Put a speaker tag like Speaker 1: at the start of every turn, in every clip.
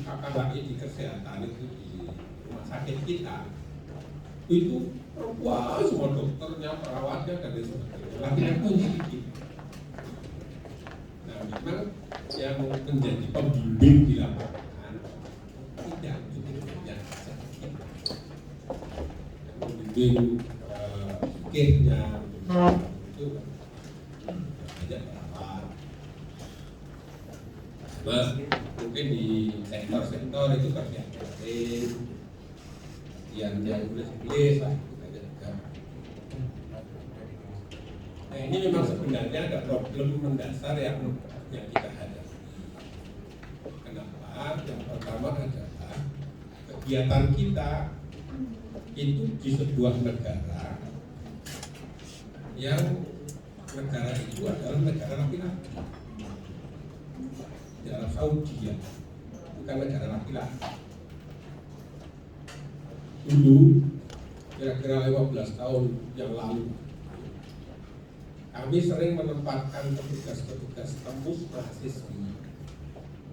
Speaker 1: apalagi di kesehatan itu di rumah sakit kita itu perempuan semua, dokternya, perawatnya dan sebagainya. Laki-laki sedikit. Nah, memang yang menjadi pembimbing di lapangan tidak cukup banyak sedikit. Pembimbing fikihnya itu tidak perawat. Mas, mungkin di sektor-sektor itu kerja yang tulis lah itu banyak juga. Nah, ini memang sebenarnya ada problem mendasar yang kita hadapi. Kenapa? Yang pertama adalah kegiatan kita itu di sebuah negara yang negara itu adalah negara laki-laki. Di Arab Saudi ya, bukan negara laki-laki. Dulu kira-kira 15 tahun yang lalu kami sering menempatkan petugas-petugas tembus mahasiswi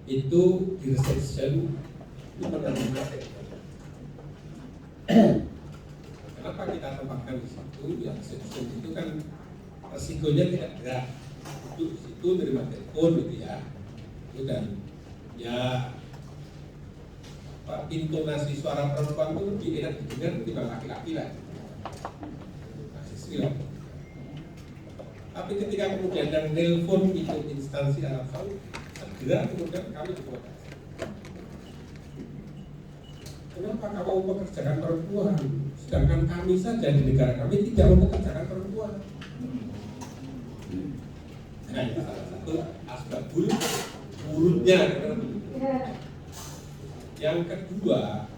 Speaker 1: itu di reception itu menerima telepon. Kenapa kita tempatkan di situ? Ya reception itu kan resikonya tidak berat. Itu di situ menerima telepon gitu ya. Itu dan ya intonasi suara perempuan itu lebih enak didengar ketimbang laki-laki lah. Mahasiswi lah. Tapi ketika kemudian yang nelpon itu instansi Arab Saudi, segera kemudian kami diprotes. Kenapa kamu mempekerjakan perempuan, sedangkan kami saja di negara kami tidak mempekerjakan perempuan? Nah, itu salah satu asbabul urutnya. Yang kedua,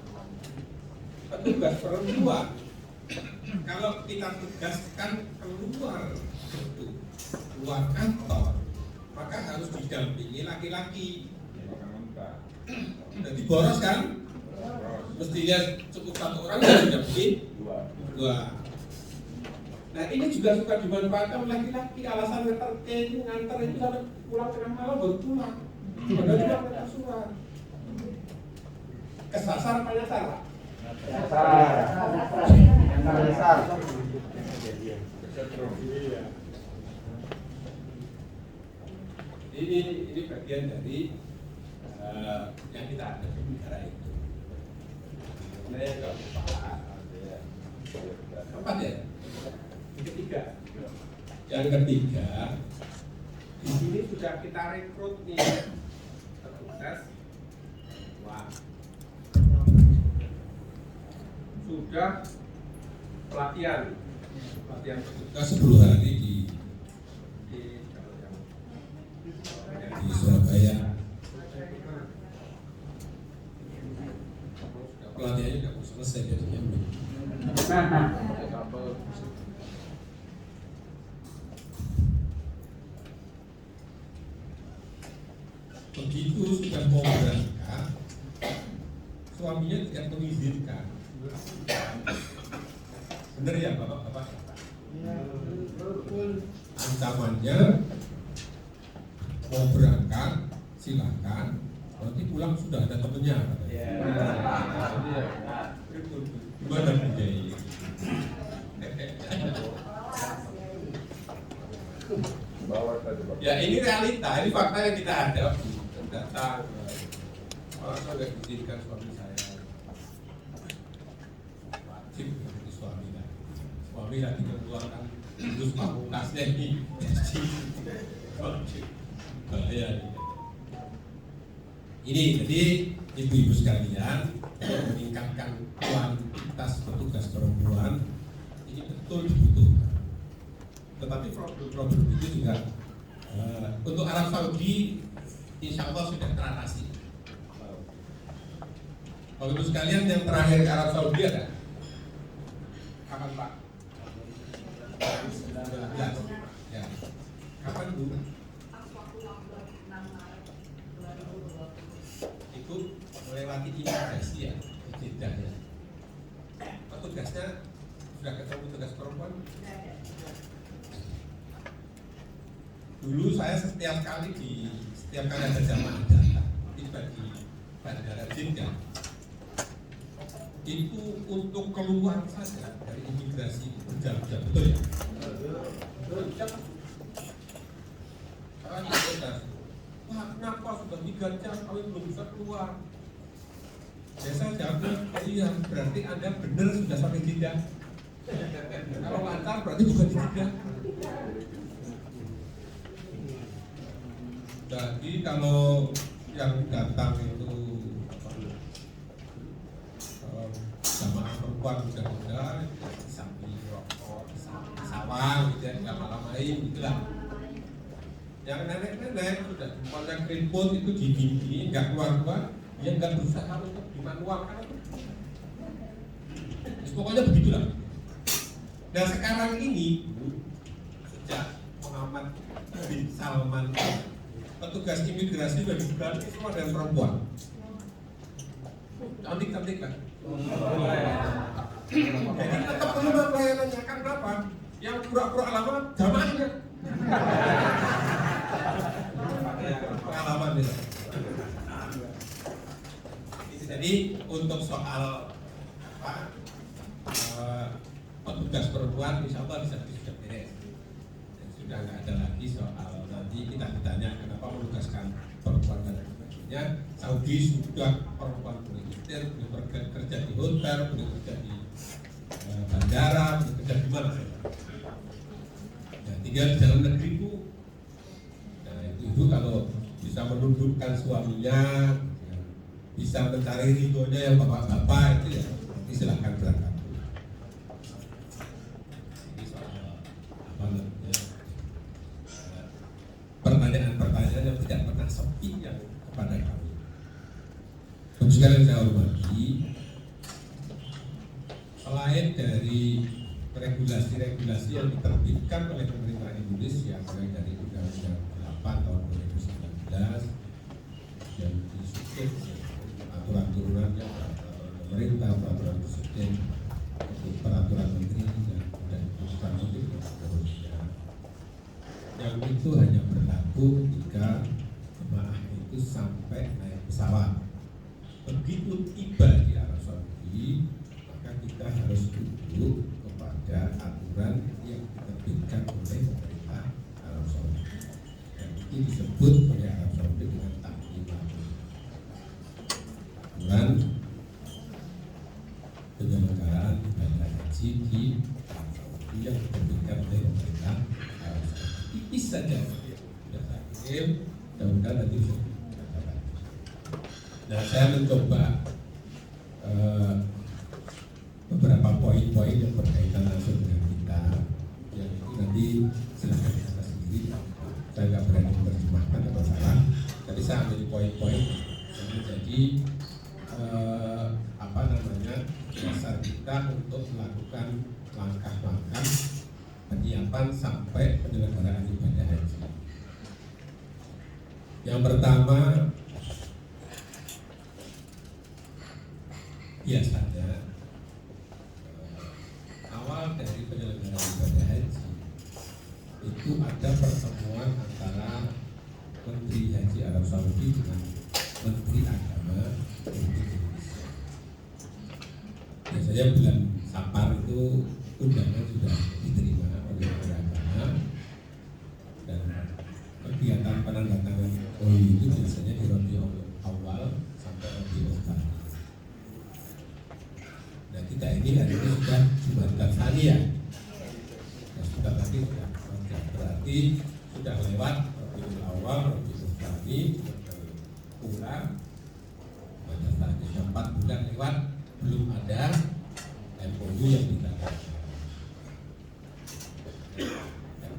Speaker 1: petugas perempuan kalau kita tugaskan keluar kantor, maka harus didampingi laki-laki. Jadi boros kan? Mestinya cukup satu orang yang didampingi dua. Nah ini juga suka dimanfaatkan oleh laki-laki. Alasan ngantar itu sampai pulang tengah malam baru pulang. Padahal juga mereka surat. Kesasar apa nyasar? Nyasar. Ini bagian dari yang kita ada di negara itu. Nah, keempat ya. Yang ketiga, di sini sudah kita rekrut nih petugas. Wah, sudah pelatihan petugas 10 hari di Surabaya. Pelatihannya tidak mau selesai jadinya. Begitu sudah mau berangkat, suaminya tidak mengizinkan. Benar ya bapak-bapak? Ancamannya mau berangkat silakan, nanti pulang sudah ada temennya. Gimana budaya? Ya ini realita, ini fakta yang kita hadapi. Datang, orang saya nggak diizinkan suami saya. Wajib menjadi suami lah. Suami lagi mengeluarkan jurus pamungkasnya ini. Wajib. Bahaya ini. Ini jadi ibu-ibu sekalian untuk meningkatkan kuantitas petugas perempuan ini betul dibutuhkan. Tetapi problem itu juga untuk Arab Saudi insya Allah sudah teratasi. Kalau ibu sekalian yang terakhir ke Arab Saudi ada? Kapan Pak? 19. Ya. Kapan Bu? Itu melewati imigrasi ya, Jeddah ya. Petugasnya sudah ketemu petugas perempuan? Dulu saya setiap kali ada jamaah datang, itu bandara Jeddah itu untuk keluar saja dari imigrasi berjam-jam, betul ya? Berjam. Karena kita wah kenapa sudah 3 jam kami belum bisa keluar? Biasa jawabnya, iya berarti Anda benar sudah sampai Jeddah. Kalau lancar berarti bukan di Jeddah. Jadi kalau yang datang itu jamaah perempuan muda-muda sambil rokok, sambil sawah gitu ya, nggak malam-malam gitulah. Yang nenek-nenek sudah jempolnya keriput itu gini-gini, nggak keluar-keluar, dia nggak berusaha untuk dimanualkan. Pokoknya begitulah. Nah sekarang ini sejak Muhammad bin Salman, petugas imigrasi sudah diganti semua dengan perempuan. Cantik-cantik kan? Jadi tetap penuh pelayanannya kan berapa? Yang pura-pura lama jamaahnya. Pengalaman itu. Jadi untuk soal apa, petugas perempuan, insya Allah sudah beres. Sudah nggak ada lagi soal nanti kita ditanya kenapa menugaskan perempuan dan sebagainya. Saudi sudah perempuan boleh istir, boleh kerja di hotel, boleh kerja di bandara, boleh kerja di mana saja. Nah, tinggal di dalam negeri itu, nah itu kalau bisa menundukkan suaminya, bisa mencari ridhonya yang bapak-bapak itu ya, nanti silahkan berangkat. Ini soal apa namanya? Pertanyaan-pertanyaan yang tidak pernah sepi yang kepada kami. Bapak sekalian saya hormati, selain dari regulasi-regulasi yang diterbitkan oleh pemerintah Indonesia mulai dari Undang-Undang 8 tahun 2019 yang disusun aturan turunannya pemerintah, peraturan presiden, peraturan menteri dan keputusan menteri dan seterusnya. Yang itu hanya berlaku ketika jemaah itu sampai naik pesawat. Begitu tiba di Arab Saudi, maka kita harus tunduk kepada aturan yang diterbitkan oleh pemerintah Arab Saudi. Dan itu disebut oleh Arab Saudi dengan taklimat. Aturan penyelenggaraan ibadah haji di Arab Saudi yang diterbitkan oleh pemerintah Arab Saudi. Tipis saja sudah saya kirim, mudah-mudahan nanti bisa. Nah, saya mencoba beberapa poin-poin yang berkaitan langsung dengan kita, yang itu nanti silahkan kita sendiri. Saya nggak berani menerjemahkan atau salah, tapi saya ambil poin-poin yang menjadi apa namanya dasar kita untuk melakukan langkah-langkah penyiapan sampai penyelenggaraan ibadah haji. Yang pertama, biasanya awal dari penyelenggaraan ibadah haji itu ada pertemuan antara Menteri Haji Arab Saudi dengan Menteri Agama Republik Indonesia. Biasanya bulan Safar itu undangan sudah diterima oleh Menteri Agama, dan kegiatan penandatangan OI itu biasanya di Rabiul Awal sampai Rabiul Tsani. Nah, kita ini hari ini sudah Jumat Tsani ya. Nah, sudah tadi sudah berarti sudah lewat Rabiul Awal, Rabiul Tsani, pulang. Pada saat 4 bulan lewat, belum ada MOU yang ditanda.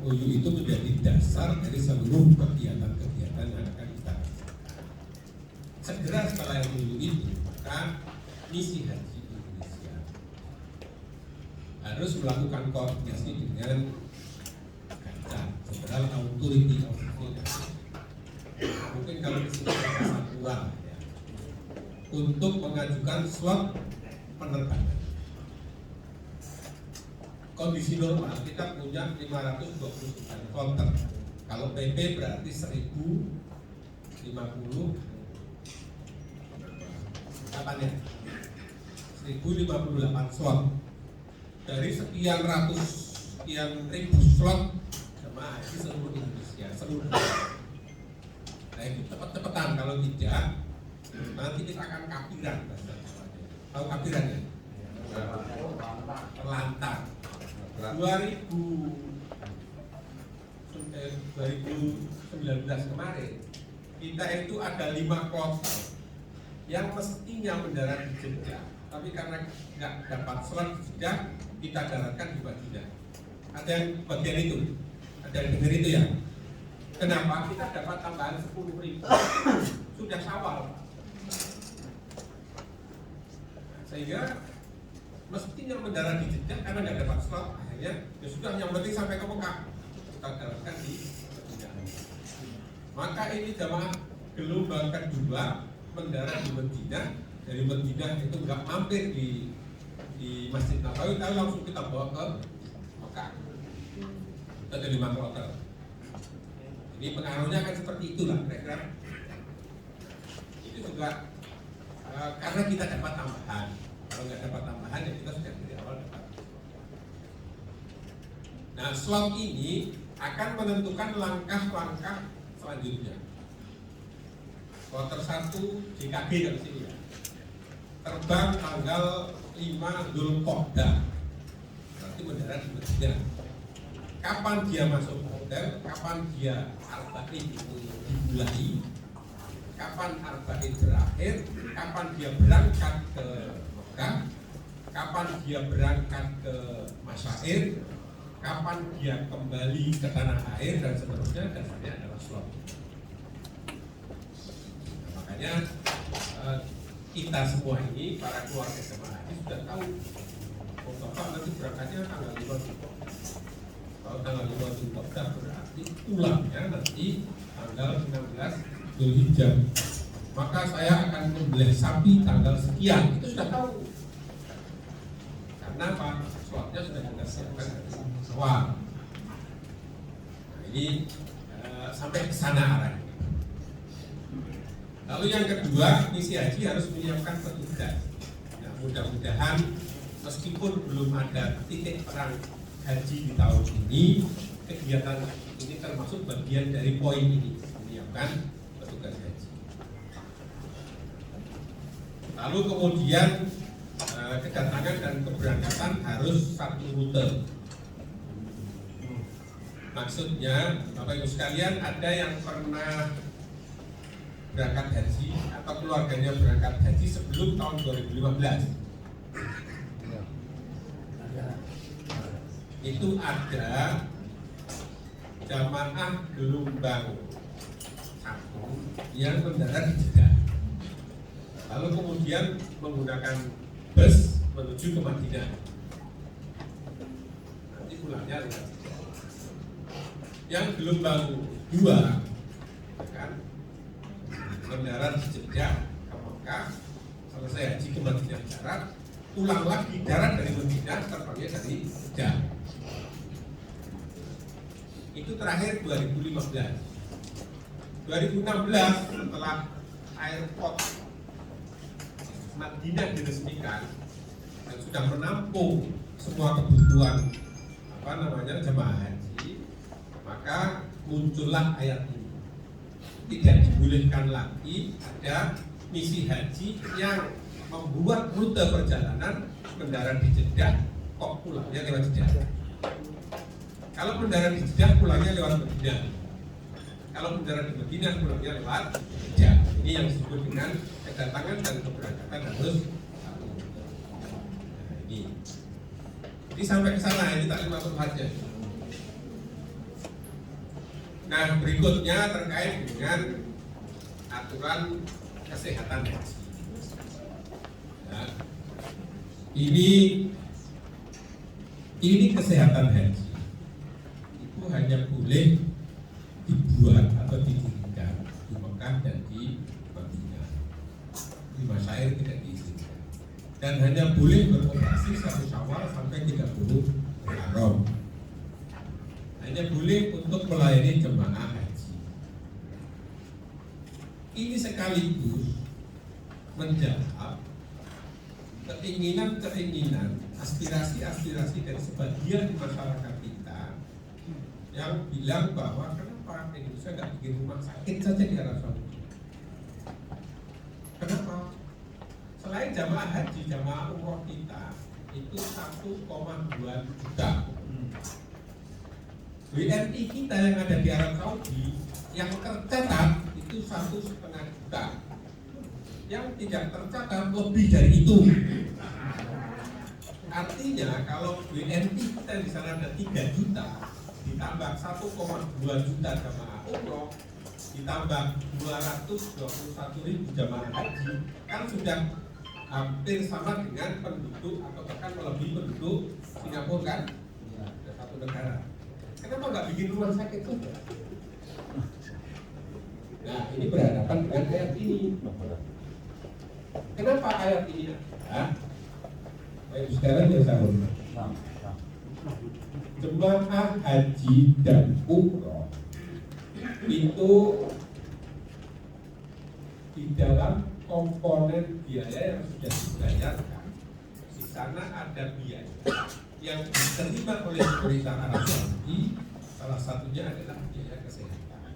Speaker 1: MOU itu menjadi dasar dari seluruh kegiatan-kegiatan yang akan kita lakukan. Segera setelah MOU itu, maka misi haji Indonesia harus melakukan koordinasi dengan GACA, General Authority of Indonesia. Mungkin kalau di sini ada kurang ya, untuk mengajukan slot penerbangan. Kondisi normal kita punya 529 kloter. Kalau PP berarti 1050 persiapannya 1058 slot dari sekian ribu slot jemaah haji seluruh Indonesia, seluruh. Nah itu cepet-cepetan, kalau tidak nanti kita akan kapiran. Tahu kapiran ya? Terlantar. 2019 kemarin kita itu ada 5 kloter yang mestinya mendarat di Jeddah, tapi karena nggak dapat slot di Jeddah, kita daratkan di Madinah. Ada yang bagian itu? Ada yang dengar itu ya? Kenapa? Kita dapat tambahan 10.000. Sudah Syawal. Sehingga mestinya mendarat di Jeddah karena nggak dapat slot, akhirnya ya sudah, yang penting sampai ke Mekah kita daratkan di Madinah. Maka ini jamaah gelombang kedua mendarat di Madinah. Dari Madinah itu nggak mampir di Masjid Nabawi, tapi langsung kita bawa ke Mekah. Kita ada 5 kloter. Ini pengaruhnya akan seperti itulah kira-kira. Itu juga karena kita dapat tambahan. Kalau nggak dapat tambahan ya kita sudah dari awal dapat. Nah, slot ini akan menentukan langkah-langkah selanjutnya. Kloter 1 JKG dari sini ya. Terbang tanggal 5 Dzulqa'dah. Berarti mendarat di Madinah. Kapan dia masuk hotel? Kapan dia arba'in dimulai? Kapan arba'in berakhir? Kapan dia berangkat ke Mekah? Kapan dia berangkat ke Masyair? Kapan dia kembali ke tanah air dan seterusnya, dasarnya adalah slot. Nah, makanya kita semua ini, para keluarga jemaah haji sudah tahu, oh Bapak nanti berangkatnya tanggal 5 Dzulqa'dah. Kalau tanggal 5 Dzulqa'dah berarti pulangnya nanti tanggal 16 Dzulhijjah. Maka saya akan membeli sapi tanggal sekian, itu sudah tahu. Karena apa? Slotnya sudah kita siapkan dari awal. Nah, ini sampai ke sana arahnya. Lalu yang kedua, misi haji harus menyiapkan petugas. Nah, mudah-mudahan meskipun belum ada titik perang haji di tahun ini, kegiatan ini termasuk bagian dari poin ini, menyiapkan petugas haji. Lalu kemudian kedatangan dan keberangkatan harus satu rute. Maksudnya, Bapak Ibu sekalian, ada yang pernah berangkat haji atau keluarganya berangkat haji sebelum tahun 2015. Itu ada jamaah gelombang 1 yang mendarat di Jeddah, lalu kemudian menggunakan bus menuju ke Madinah. Nanti pulangnya lewat Jeddah. Yang gelombang 2 kan mendarat di Jeddah ke Mekah, selesai haji ke Madinah darat, pulang lagi darat dari Madinah, terbangnya dari Jeddah. Itu terakhir 2015. 2016 setelah airport Madinah diresmikan dan sudah menampung semua kebutuhan jemaah haji, maka muncullah ayat ini. Tidak dibolehkan lagi ada misi haji yang membuat rute perjalanan mendarat di Jeddah kok pulangnya lewat Jeddah. Kalau mendarat di Jeddah pulangnya lewat Madinah. Kalau mendarat di Madinah pulangnya lewat Jeddah. Ini yang disebut dengan kedatangan dan keberangkatan harus satu. Nah, ini. Jadi sampai ke sana ini tak masuk saja. Nah, berikutnya terkait dengan aturan kesehatan haji. Nah, ini kesehatan haji itu hanya boleh dibuat atau didirikan di Mekah dan di Madinah. Di Masyair tidak diizinkan. Dan hanya boleh beroperasi 1 Syawal sampai 30 Muharram. Hanya boleh untuk melayani jemaah haji. Ini sekaligus menjawab keinginan, aspirasi dari sebagian masyarakat kita yang bilang bahwa kenapa Indonesia nggak bikin rumah sakit saja di Arab Saudi? Kenapa? Selain jamaah haji, jamaah umroh kita itu 1,2 juta. WNI kita yang ada di Arab Saudi yang tercatat itu 1,5 juta. Yang tidak tercatat lebih dari itu. Artinya kalau WNI kita di sana ada 3 juta ditambah 1,2 juta jamaah umroh ditambah 221.000 jamaah haji kan sudah hampir sama dengan penduduk atau bahkan melebihi penduduk Singapura kan? Ada satu negara. Kenapa nggak bikin rumah sakit saja? Nah ini berhadapan dengan ayat ini. Kenapa ayat ini ada? Baik sekarang ya saya hormat. Jemaah haji dan umroh itu di dalam komponen biaya yang sudah dibayarkan di sana ada biaya yang diterima oleh pemerintah Arab Saudi, salah satunya adalah biaya kesehatan.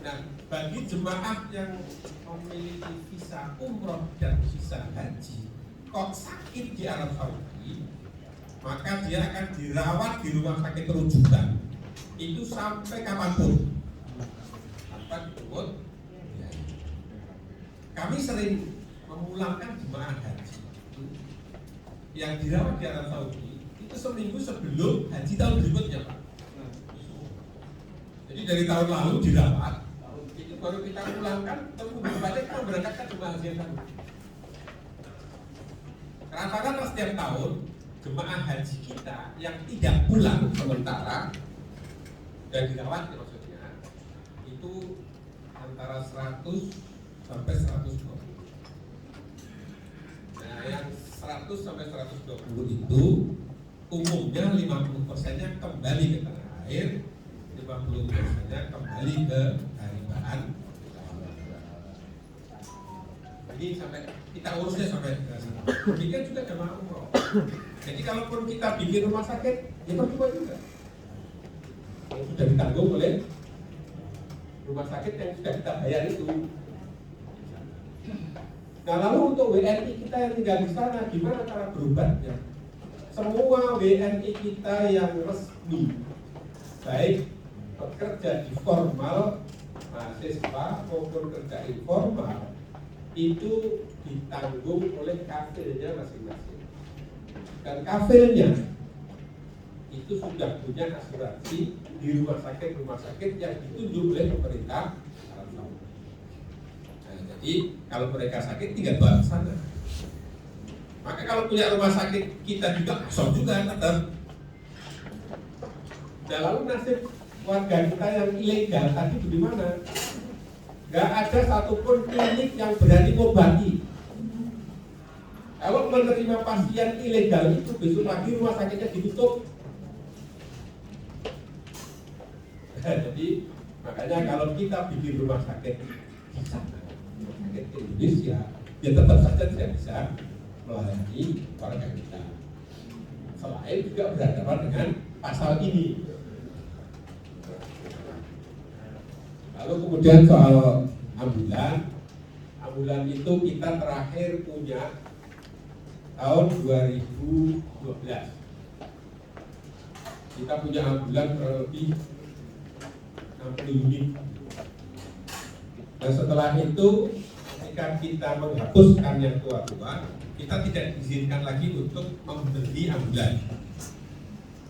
Speaker 1: Nah, bagi jemaah yang memiliki visa umroh dan visa haji kok sakit di Arab Saudi, maka dia akan dirawat di rumah sakit rujukan itu sampai kapanpun tanpa dipungut. Kami sering memulangkan jemaah haji yang dirawat di Arab Saudi itu seminggu sebelum haji tahun berikutnya, Pak. Jadi dari tahun lalu dirawat, itu baru kita pulangkan, terus balik kita berangkatkan jemaah haji yang baru. Rata-rata setiap tahun jemaah haji kita yang tidak pulang sementara dan dirawat maksudnya itu antara 100 sampai 120. Nah, yang 100 sampai 120 itu umumnya 50%-nya kembali ke tanah air, 50%-nya kembali ke Haribaan. Ini sampai kita urusnya sampai ke sana. Demikian juga jemaah umroh. Jadi kalaupun kita bikin rumah sakit, ya percuma juga. Yang sudah ditanggung oleh rumah sakit yang sudah kita bayar itu. Nah lalu untuk WNI kita yang tinggal di sana, gimana cara berobatnya? Semua WNI kita yang resmi, baik bekerja di formal, mahasiswa maupun kerja informal, itu ditanggung oleh kafilnya masing-masing. Dan kafilnya itu sudah punya asuransi di rumah sakit yang ditunjuk oleh pemerintah Arab Saudi. Nah, jadi kalau mereka sakit tinggal bawa ke sana. Maka kalau punya rumah sakit kita juga kosong juga tetap. Dan lalu nasib warga kita yang ilegal tadi bagaimana? Gak ada satupun klinik yang berani mengobati. Kalau menerima pasien ilegal itu besok pagi rumah sakitnya ditutup. Jadi makanya kalau kita bikin rumah sakit di sana, rumah sakit Indonesia, ya tetap saja tidak bisa melayani warga kita. Selain juga berhadapan dengan pasal ini. Lalu kemudian soal ambulan itu kita terakhir punya tahun 2012. Kita punya ambulan kurang lebih 60 unit. Dan setelah itu ketika kita menghapuskan yang tua-tua, kita tidak diizinkan lagi untuk membeli ambulan.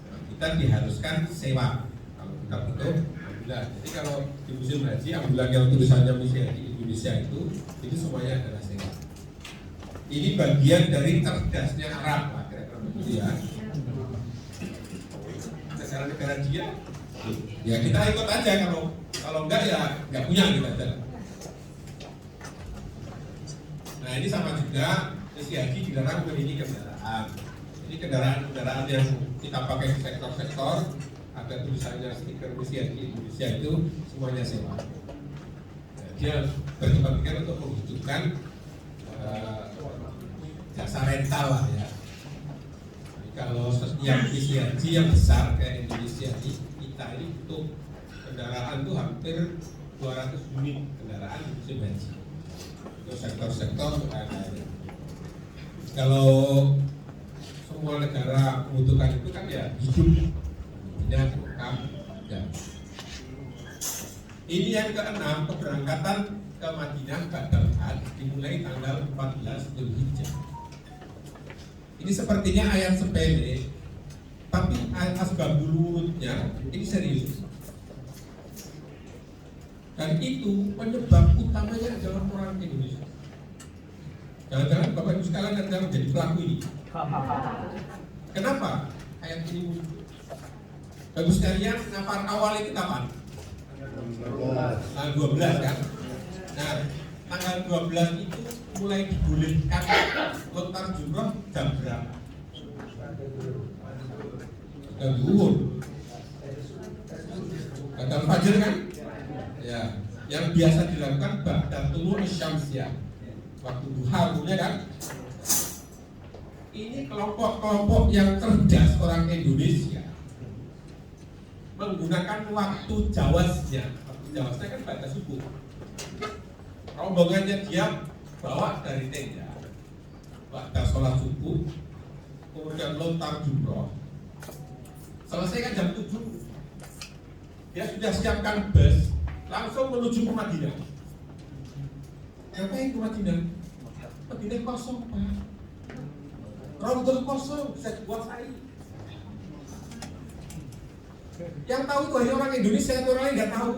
Speaker 1: Nah, kita diharuskan sewa kalau kita butuh ambulan. Jadi kalau di musim haji ambulan yang tulisannya misi haji Indonesia itu semuanya adalah sewa. Ini bagian dari cerdasnya Arab lah kira-kira begitu ya. Negara dia, ya kita ikut aja, kalau enggak ya nggak punya gitu aja. Nah ini sama juga misi haji dilarang memiliki kendaraan. Jadi kendaraan yang kita pakai di sektor-sektor ada tulisannya stiker misi haji Indonesia itu semuanya sewa. Nah, dia berkepentingan untuk menghidupkan jasa rental lah ya. Jadi kalau yang isi haji yang besar kayak Indonesia ini, kita ini butuh kendaraan tuh hampir 200 unit kendaraan musim haji. Untuk sektor-sektor lain-lain. Kalau semua negara membutuhkan itu kan ya hidup, tidak lengkap. Ya. Ini yang keenam, keberangkatan ke Madinah Ba'dal Hajj dimulai tanggal 14 Dzulhijjah. Ini sepertinya ayat sepele, tapi asbabul wurudnya ini serius. Dan itu penyebab utamanya adalah orang Indonesia. Jangan-jangan Bapak Ibu sekalian adalah menjadi pelaku ini. Kenapa ayat ini muncul? Bapak Ibu sekalian, nafar awal itu kapan? Tanggal 12 kan? Nah, tanggal 12 itu mulai dibolehkan lontar jumroh jam berapa? Jam zuhur. Kata fajar kan? Ya, yang biasa dilakukan ba'da tulu'i syamsiyah. Waktu duha punya kan? Ini kelompok-kelompok yang cerdas orang Indonesia menggunakan waktu jawaznya. Waktu jawaznya kan pada subuh. Rombongannya dia bawa dari tenda, pada sholat subuh, kemudian lontar jumroh. Selesai kan jam 7. Dia sudah siapkan bus, langsung menuju ke Madinah. Ngapain ke Madinah? Madinah kosong, Pak. Rombongan kosong, bisa dikuasai. Yang tahu itu hanya orang Indonesia, yang orang lain nggak tahu.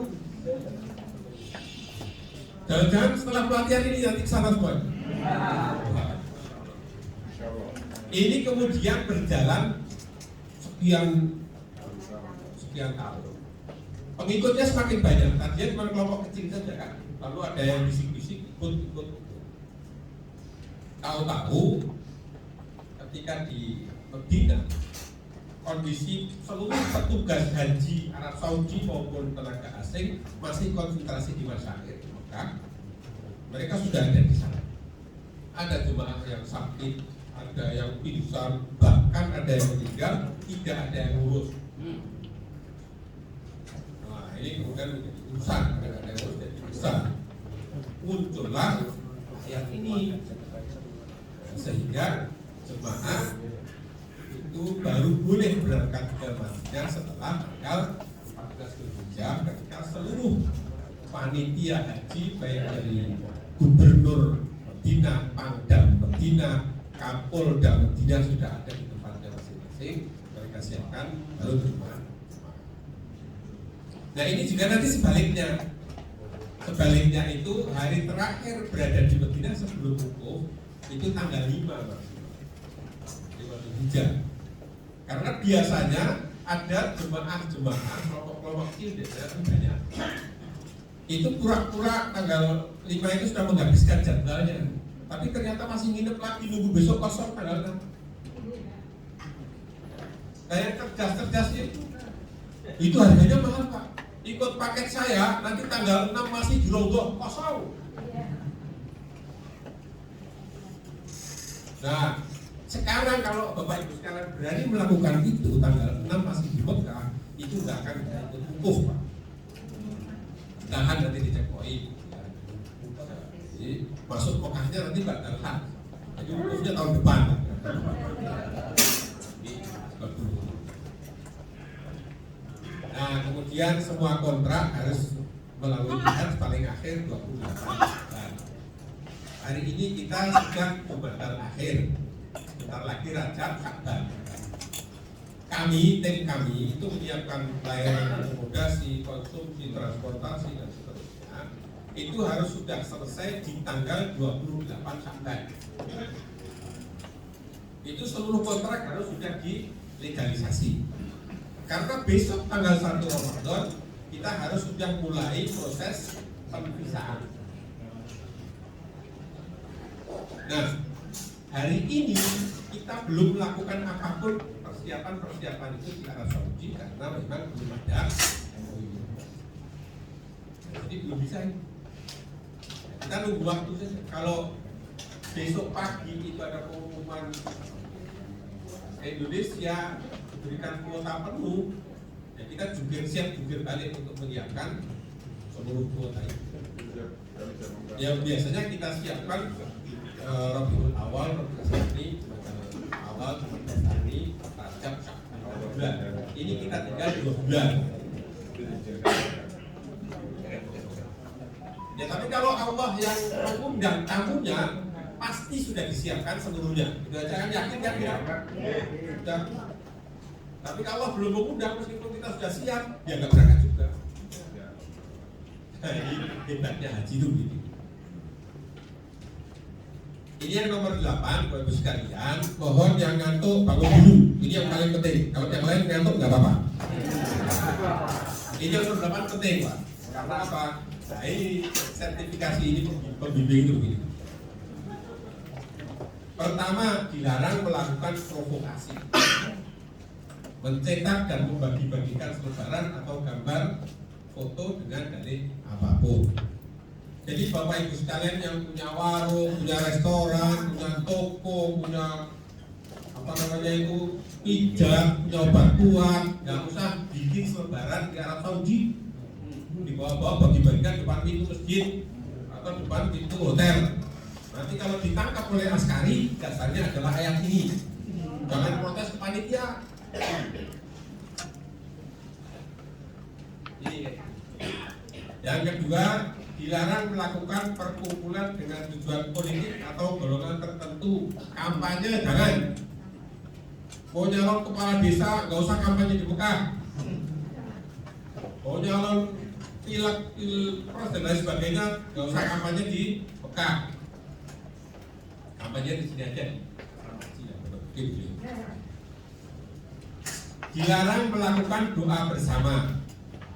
Speaker 1: Jangan-jangan setelah pelatihan ini nanti kesana semua. Ini kemudian berjalan sekian tahun. Pengikutnya semakin banyak. Tadinya cuma kelompok kecil saja kan. Lalu ada yang bisik-bisik ikut. Tahu-tahu ketika di Madinah kondisi seluruh petugas haji Arab Saudi maupun tenaga asing masih konsentrasi di Masyair, maka mereka sudah ada di sana. Ada jemaah yang sakit, ada yang pingsan, bahkan ada yang meninggal, tidak ada yang ngurus. Nah, ini kemudian menjadi urusan, ada yang ngurus jadi besar. Muncullah ayat ini, sehingga jemaah itu baru boleh berangkat ke Madinah setelah tanggal 14 Dzulhijjah, ketika seluruh panitia haji baik dari gubernur Madinah, Pangdam Madinah, Kapolda Madinah sudah ada di tempatnya masing-masing, mereka siapkan baru jemaah. Nah, ini juga nanti sebaliknya itu hari terakhir berada di Madinah sebelum wukuf itu tanggal 5 Dzulhijjah. Karena biasanya ada jemaah-jemaah kelompok-kelompok kecil biasanya banyak. Itu pura-pura tanggal 5 itu sudah menghabiskan jadwalnya, tapi ternyata masih nginep lagi nunggu besok kosong tanggal 6. Kayak cerdas-cerdasnya itu harganya mahal, Pak. Ikut paket saya nanti tanggal 6 masih di Rogoh kosong. Nah, sekarang kalau Bapak Ibu sekalian berani melakukan itu tanggal 6 masih di Mekah, itu nggak akan ikut wukuf, Pak. Tahan nanti dicek poin. Jadi masuk Mekahnya nanti batal hak. Jadi wukufnya tahun depan. Nah, kemudian semua kontrak harus melalui jihad paling akhir 28 bulan. Hari ini kita sudah Jumatan akhir. Sebentar lagi Rajab Sya'ban. Tim kami itu menyiapkan pelayanan akomodasi, konsumsi, transportasi dan seterusnya. Itu harus sudah selesai di tanggal 28 Sya'ban. Itu seluruh kontrak harus sudah dilegalisasi. Karena besok tanggal 1 Ramadan kita harus sudah mulai proses pemvisaan. Nah, hari ini kita belum melakukan apapun persiapan itu di Arab Saudi karena memang belum ada MOU. Jadi belum bisa. Kita nunggu waktu saja. Kalau besok pagi itu ada pengumuman Indonesia diberikan kuota penuh, ya kita siap balik untuk menyiapkan seluruh kuota itu. Ya biasanya kita siapkan Rabiul Awal, Rabiul Tsani, awal, Tsani, Rajab, bulan. Ini kita tinggal 2 bulan. Ya tapi kalau Allah yang mengundang tamunya pasti sudah disiapkan seluruhnya. Itu aja kan, yakin kan ya? Sudah. Tapi kalau belum mengundang meskipun kita sudah siap, ya nggak berangkat juga. Nah, ini hebatnya haji itu gitu. Ini yang nomor 8, Bapak Ibu sekalian, mohon yang ngantuk bangun dulu. Ini yang paling penting. Kalau yang lain ngantuk nggak apa-apa. Ini yang nomor 8 penting, Pak. Karena apa? Nah, ini sertifikasi ini pembimbing itu begini. Pertama, dilarang melakukan provokasi, mencetak dan membagi-bagikan selebaran atau gambar foto dengan dalih apapun. Jadi Bapak Ibu sekalian yang punya warung, punya restoran, punya toko, punya apa namanya itu pijat, punya obat kuat, nggak usah bikin selebaran di Arab Saudi, dibawa-bawa bagi-bagikan depan pintu masjid atau depan pintu hotel. Nanti kalau ditangkap oleh askari, dasarnya adalah ayat ini. Jangan protes ke panitia. Yang kedua, dilarang melakukan perkumpulan dengan tujuan politik atau golongan tertentu. Kampanye jangan. Mau nyalon kepala desa, nggak usah kampanye di Mekah. Mau nyalon pilek, pilpres dan lain sebagainya, nggak usah kampanye di Mekah. Kampanye di sini aja. Dilarang melakukan doa bersama,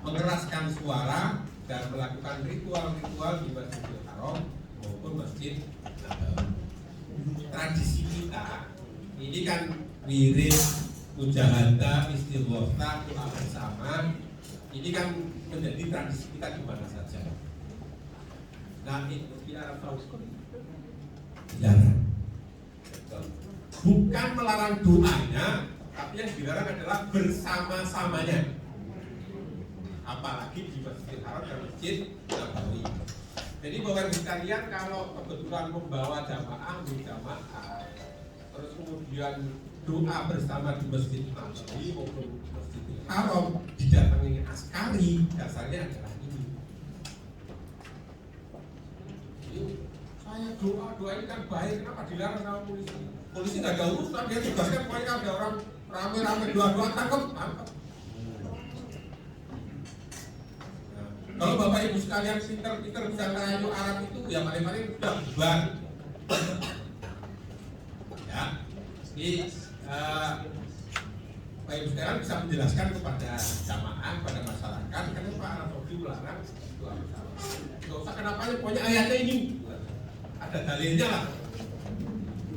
Speaker 1: mengeraskan suara, dan melakukan ritual-ritual di Masjidil Haram maupun Masjid Nabawi. Tradisi kita ini kan wirid, mujahadah, istighotsah, doa bersama. Ini kan menjadi tradisi kita di mana saja. Nah, itu di Arab Saudi dilarang. Bukan melarang doanya, tapi yang dilarang adalah bersama-samanya. Apalagi di Masjidil Haram dan Masjid Nabawi. Jadi Bapak Ibu sekalian, kalau kebetulan membawa jamaah, terus kemudian doa bersama di Masjid Nabawi maupun Masjidil Haram, didatangi askari, dasarnya adalah ini. Saya doa ini kan baik, kenapa dilarang sama polisi? Polisi nggak ada urusan, dia tugaskan pokoknya ada orang rame-rame doa tangkap. Kalau Bapak Ibu sekalian pinter-pinter bisa ngerayu Arab itu, ya paling-paling sudah bubar. Ya, jadi Bapak Ibu sekalian bisa menjelaskan kepada jamaah, pada masyarakat, kenapa Arab Saudi melarang doa bersama. Nggak usah kenapa, pokoknya ayatnya ini ada dalilnya lah.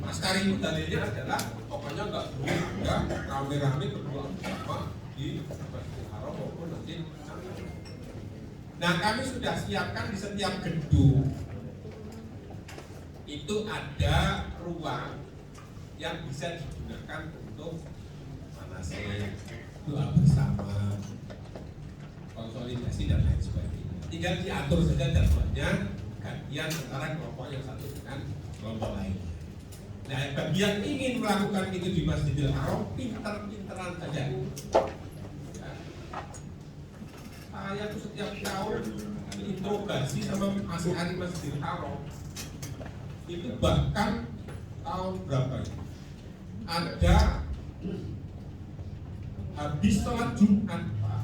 Speaker 1: Askari itu dalilnya adalah pokoknya nggak boleh ada rame-rame berdoa bersama di Masjidil Haram maupun Masjid Nabawi. Nah, kami sudah siapkan di setiap gedung itu ada ruang yang bisa digunakan untuk manasik, doa bersama, konsolidasi dan lain sebagainya. Tinggal diatur saja jadwalnya, gantian antara kelompok yang satu dengan kelompok lain. Nah, bagi yang ingin melakukan itu di Masjidil Haram, pinter-pinteran saja. Saya tuh setiap tahun diinterogasi sama askari Masjidil Haram. Itu bahkan tahun berapa ya? Ada habis sholat Jumat, Pak,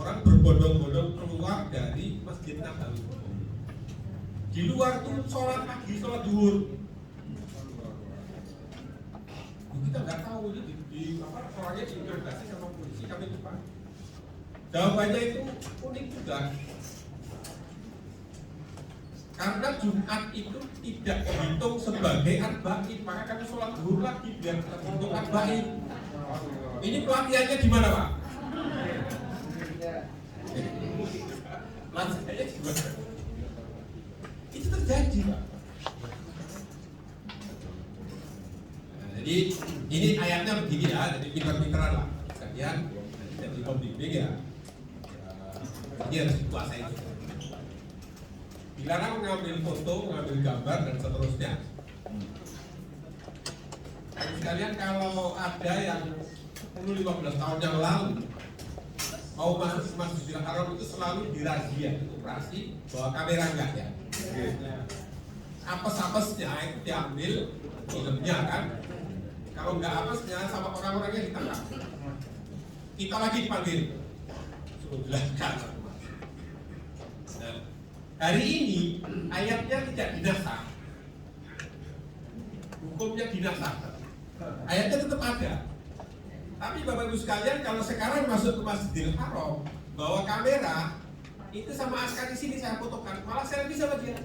Speaker 1: orang berbondong-bondong keluar dari Masjid Nabawi. Di luar tuh sholat pagi, sholat zuhur. Kita nggak tahu ini di apa orangnya diinterogasi sama polisi, kami lupa. Jawabannya itu unik juga. Karena Jumat itu tidak dihitung sebagai arba'in, maka kami sholat zuhur lagi biar terhitung arba'in. Ini pelatihannya di mana, Pak? Pelatihannya di mana? Itu terjadi, Pak. Jadi ini ayatnya begini ya, jadi pinter-pinteran lah. Sekalian jadi pembimbing ya. Ini harus dikuasai juga. Dilarang mengambil foto, mengambil gambar dan seterusnya. Sekalian kalau ada yang 10-15 tahun yang lalu mau masuk ke Masjidil Haram itu selalu dirazia, itu operasi bawa kamera enggak ya? Apes-apesnya itu diambil filmnya kan? Kalau enggak apesnya sama orang-orangnya ditangkap. Kita lagi dipanggil, suruh jelaskan. Nah, hari ini ayatnya tidak dinasah, hukumnya dinasah, ayatnya tetap ada. Tapi Bapak Ibu sekalian, kalau sekarang masuk ke Masjidil Haram bawa kamera, itu sama askar di sini saya fotokan, malah selfie sama dia.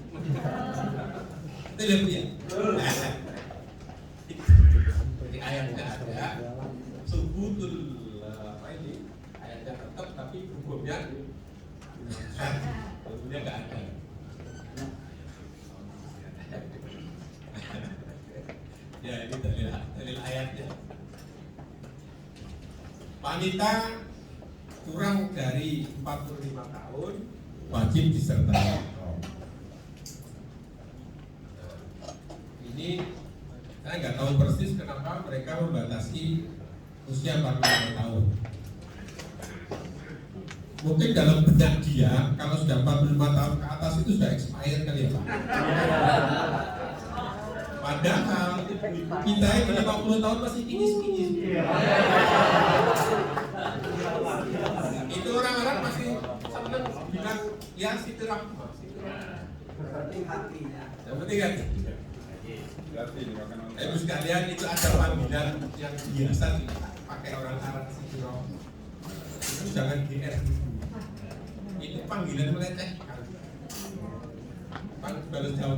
Speaker 1: Itu lihat dia. Jadi ayatnya ada, subutul apa ini? Ayatnya tetap, tapi hukumnya nggak ada. Ya ini dalil ayatnya. Wanita kurang dari 45 tahun wajib disertai ihram. Ini saya nggak tahu persis kenapa mereka membatasi usia 45 tahun. Mungkin dalam benak dia kalau sudah 45 tahun ke atas itu sudah expired kali ya Pak. Padahal kita ini 50 tahun masih kinis-kinis. Itu orang-orang masih senang bilang ya Siti Rahmah. Penting hatinya. Yang penting hati. Ibu sekalian, itu ada panggilan yang biasa dipakai orang Arab Siti Rahmah. Itu jangan GR. Itu panggilan melecehkan.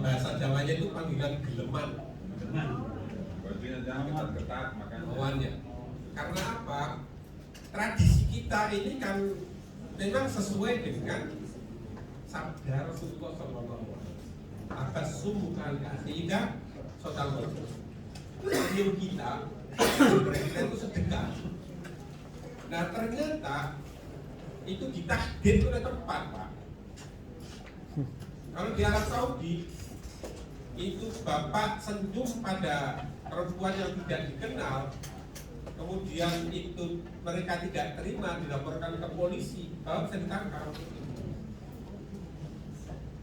Speaker 1: Bahasa Jawanya itu panggilan geleman.
Speaker 2: Bajunya jangan ketat makanya.
Speaker 1: Bawaannya. Karena apa? Tradisi kita ini kan memang sesuai dengan sabda Rasulullah SAW. Atas sumukan sehingga sodal ilmu kita mereka itu sedekah. Nah ternyata itu ditakdir oleh tempat Pak. Kalau di Arab Saudi itu bapak senyum pada perempuan yang tidak dikenal, kemudian itu mereka tidak terima, dilaporkan ke polisi, bapak bisa ditangkap,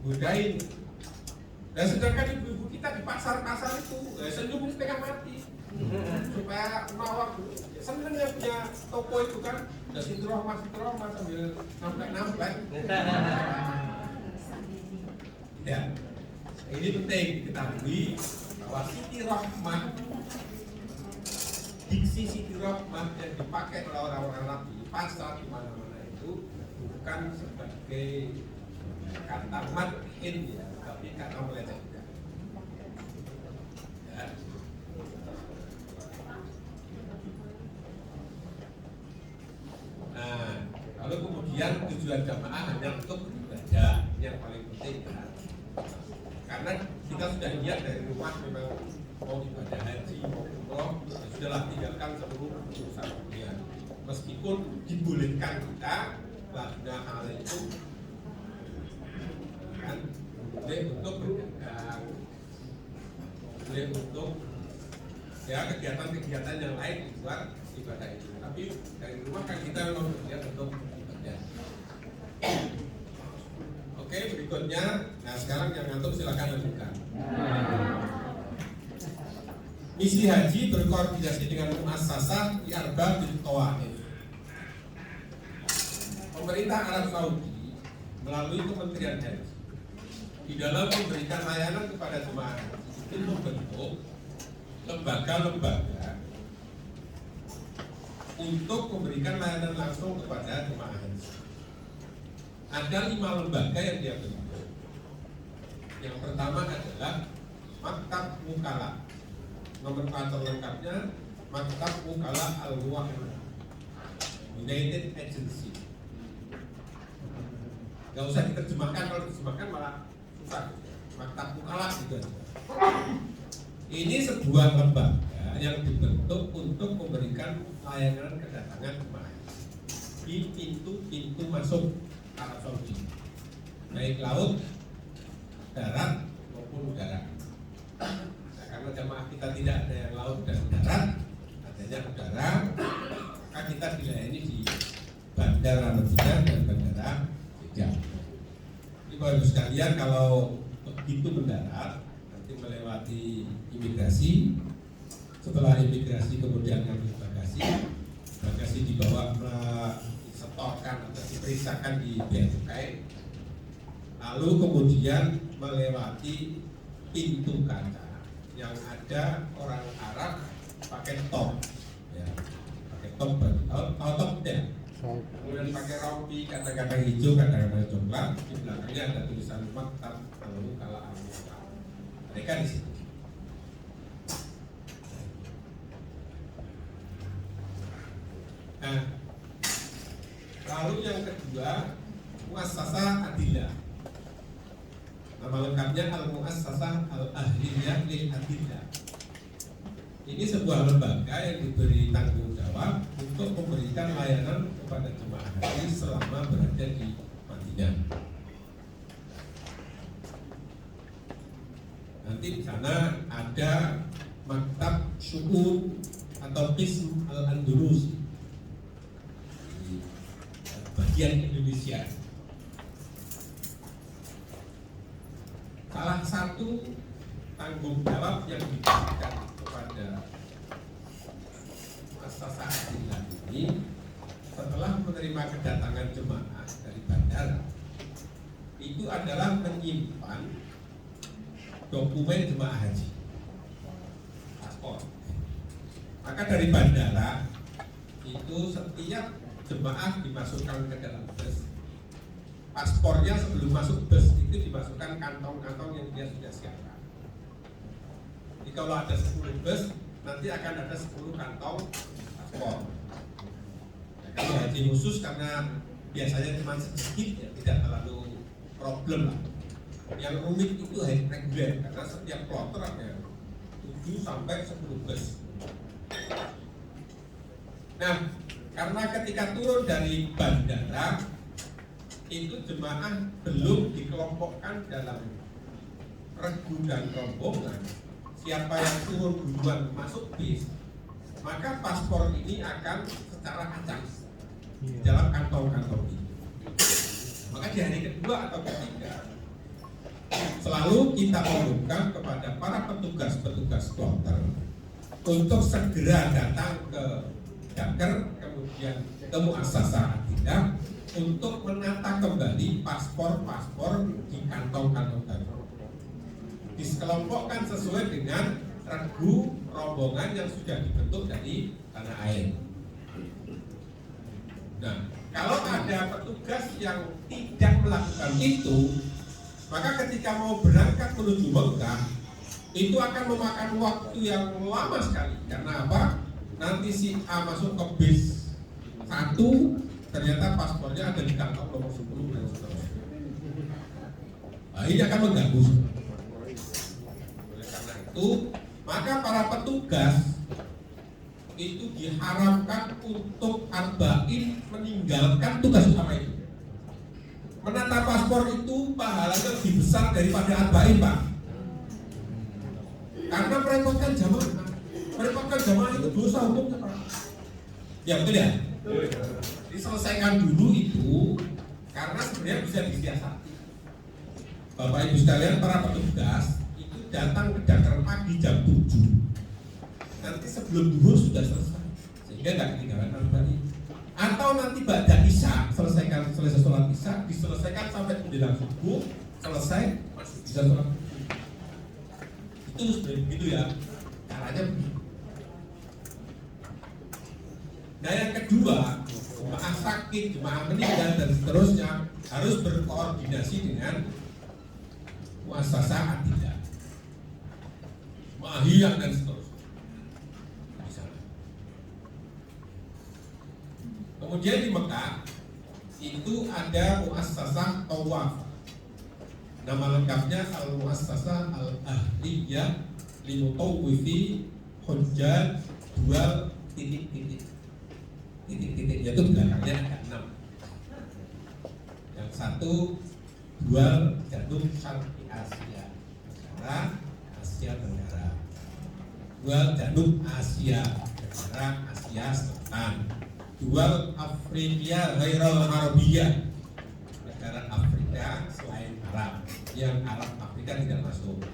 Speaker 1: godain. Dan sedangkan ibu-ibu kita di pasar-pasar itu senyum ini setengah mati supaya mawar seneng ya punya toko itu kan, dan Siti Rahmah sambil nampak-nampak. Ya, ini penting diketahui bahwa Siti Rahmah, diksi Siti Rahmah yang dipakai oleh orang-orang Nabi pasar di mana-mana itu bukan sebagai kata madhin ya, tapi kata melecehkan. Ya. Nah, kalau kemudian tujuan jamaah hanya untuk beribadah, ini yang paling penting ya. Karena kita sudah lihat dari rumah memang mau ibadah haji mau umroh, sudahlah tinggalkan seluruh urusan dunia. Meskipun dibolehkan kita pada hal itu kan boleh untuk berdagang, boleh untuk ya kegiatan-kegiatan yang lain di luar ibadah itu. Tapi dari rumah kan kita memang berniat untuk ibadah. Oke, berikutnya, nah sekarang yang ngantuk silakan lanjutkan. Misi haji berkoordinasi dengan muassasah Arba bin Tawaif. Pemerintah Arab Saudi melalui Kementerian Haji di dalam memberikan layanan kepada jemaah haji itu membentuk lembaga-lembaga untuk memberikan layanan langsung kepada jemaah haji. Ada 5 lembaga yang dia bentuk. Yang pertama adalah Maktab Mukala. Nomenklatur lengkapnya Maktab Mukala Al-Wahid United Agency. Gak usah diterjemahkan, kalau diterjemahkan malah susah. Maktab Mukala gitu aja. Ini sebuah lembaga yang dibentuk untuk memberikan layanan kedatangan jemaah di pintu-pintu masuk Arab Saudi, baik laut, darat maupun udara. Nah, karena jemaah kita tidak ada yang laut dan darat, adanya udara, maka kita dilayani di Bandara Madinah dan Bandara Jeddah. Jadi Bapak Ibu sekalian, kalau begitu mendarat, nanti melewati imigrasi, setelah imigrasi kemudian ngambil bagasi dibawa disetorkan atau diperiksakan di bea cukai, lalu kemudian melewati pintu kaca yang ada orang Arab pakai top, ya, pakai top, top ya. Kemudian pakai rompi, kata-kata hijau, kata-kata coklat, di belakangnya ada tulisan Maktab Al-Wukala Al-Mu'tabar. Mereka di situ. Nah, lalu yang kedua, Muassasah Adillah. Nama lengkapnya Al-Muassasah Al-Ahliyah Lil Adillah. Ini sebuah lembaga yang diberi tanggung jawab untuk memberikan layanan kepada jemaah haji selama berada di Madinah. Nanti di sana ada Maktab Syu'un atau Qism Al-Andalus, bagian Indonesia. Salah satu tanggung jawab yang diberikan kepada Muassasah Adillah ini, setelah menerima kedatangan jemaah dari bandara, itu adalah menyimpan dokumen jemaah haji, paspor. Maka dari bandara itu setiap jemaah dimasukkan ke dalam bus, paspornya sebelum masuk bus itu dimasukkan kantong-kantong yang dia sudah siapkan. Jadi kalau ada 10 bus, nanti akan ada 10 kantong paspor. Nah, kalau haji khusus karena biasanya cuma sedikit, ya tidak terlalu problem lah. Yang rumit itu haji reguler, karena setiap kloter ada 7 sampai 10 bus. Nah, karena ketika turun dari bandara itu jemaah belum dikelompokkan dalam regu dan rombongan, siapa yang turun duluan masuk bis, maka paspor ini akan secara acak di dalam kantong-kantong ini. Maka di hari kedua atau ketiga selalu kita umumkan kepada para petugas-petugas kloter untuk segera datang ke Dakar, kemudian ke Muassasah Adillah untuk menata kembali paspor-paspor di kantong-kantong tadi. Dikelompokkan sesuai dengan regu rombongan yang sudah dibentuk dari tanah air. Nah, kalau ada petugas yang tidak melakukan itu, maka ketika mau berangkat menuju Mekah, itu akan memakan waktu yang lama sekali. Karena apa? Nanti si A masuk ke bis 1, ternyata paspornya ada di kantong nomor 10 dan seterusnya. Nah, ini akan mengganggu. Oleh karena itu, maka para petugas itu diharapkan untuk arba'in meninggalkan tugas utama itu. Menata paspor itu pahalanya lebih besar daripada arba'in, Pak. Karena merepotkan jamaah. Merepotkan jamaah itu dosa hukumnya, Pak. Ya betul ya? Diselesaikan dulu itu, karena sebenarnya bisa disiasati. Bapak Ibu sekalian, para petugas itu datang ke Dakar pagi jam 7. Nanti sebelum duhur sudah selesai, sehingga nggak ketinggalan arba'in. Atau nanti ba'da isya, selesai sholat isya, diselesaikan sampai menjelang subuh, selesai masih bisa sholat. Itu sebenarnya begitu ya, caranya begitu. Nah, yang kedua, jemaah sakit, jemaah meninggal dan seterusnya harus berkoordinasi dengan Muassasah Adillah, Mahiyah dan seterusnya. Kemudian di Mekah itu ada Muassasah Tawaf. Nama lengkapnya Al-Muassasah Al-Ahliyah Limutawwifi Hoja dual titik-titik. Titik-titiknya itu belakangnya ada 6. Yang satu dual jantung Syarqi Asia, negara Asia Tenggara. Dual jantung Asia, negara Asia Selatan. Dual Afrika Ghairul Arabiyah, negara Afrika selain Arab, yang Arab Afrika tidak masuk.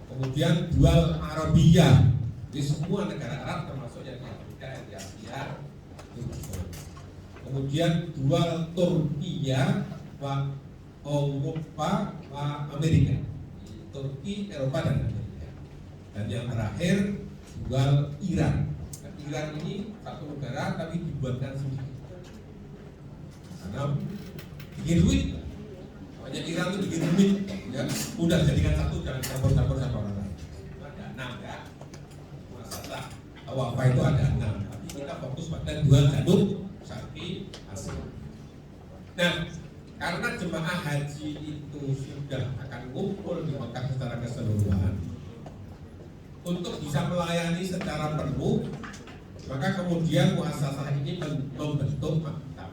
Speaker 1: Kemudian dual Arabiyah, di semua negara Arab termasuk yang di Afrika, yang di Asia itu masuk. Kemudian dual Turkiya wa Eropa wa Amerika, Turki, Eropa dan Amerika. Dan yang terakhir dual Iran. Iran ini satu negara tapi dibuatkan sendiri karena bikin duit. Makanya Iran itu bikin duit ya, udah jadikan satu, jangan campur-campur sama orang lain. Ada 6 ya, masalah apa itu ada 6, tapi kita fokus pada dual jantung Syarqi Asia. Nah, karena jemaah haji itu sudah akan ngumpul di Mekah secara keseluruhan, untuk bisa melayani secara penuh, maka kemudian muasasah ini membentuk maktab.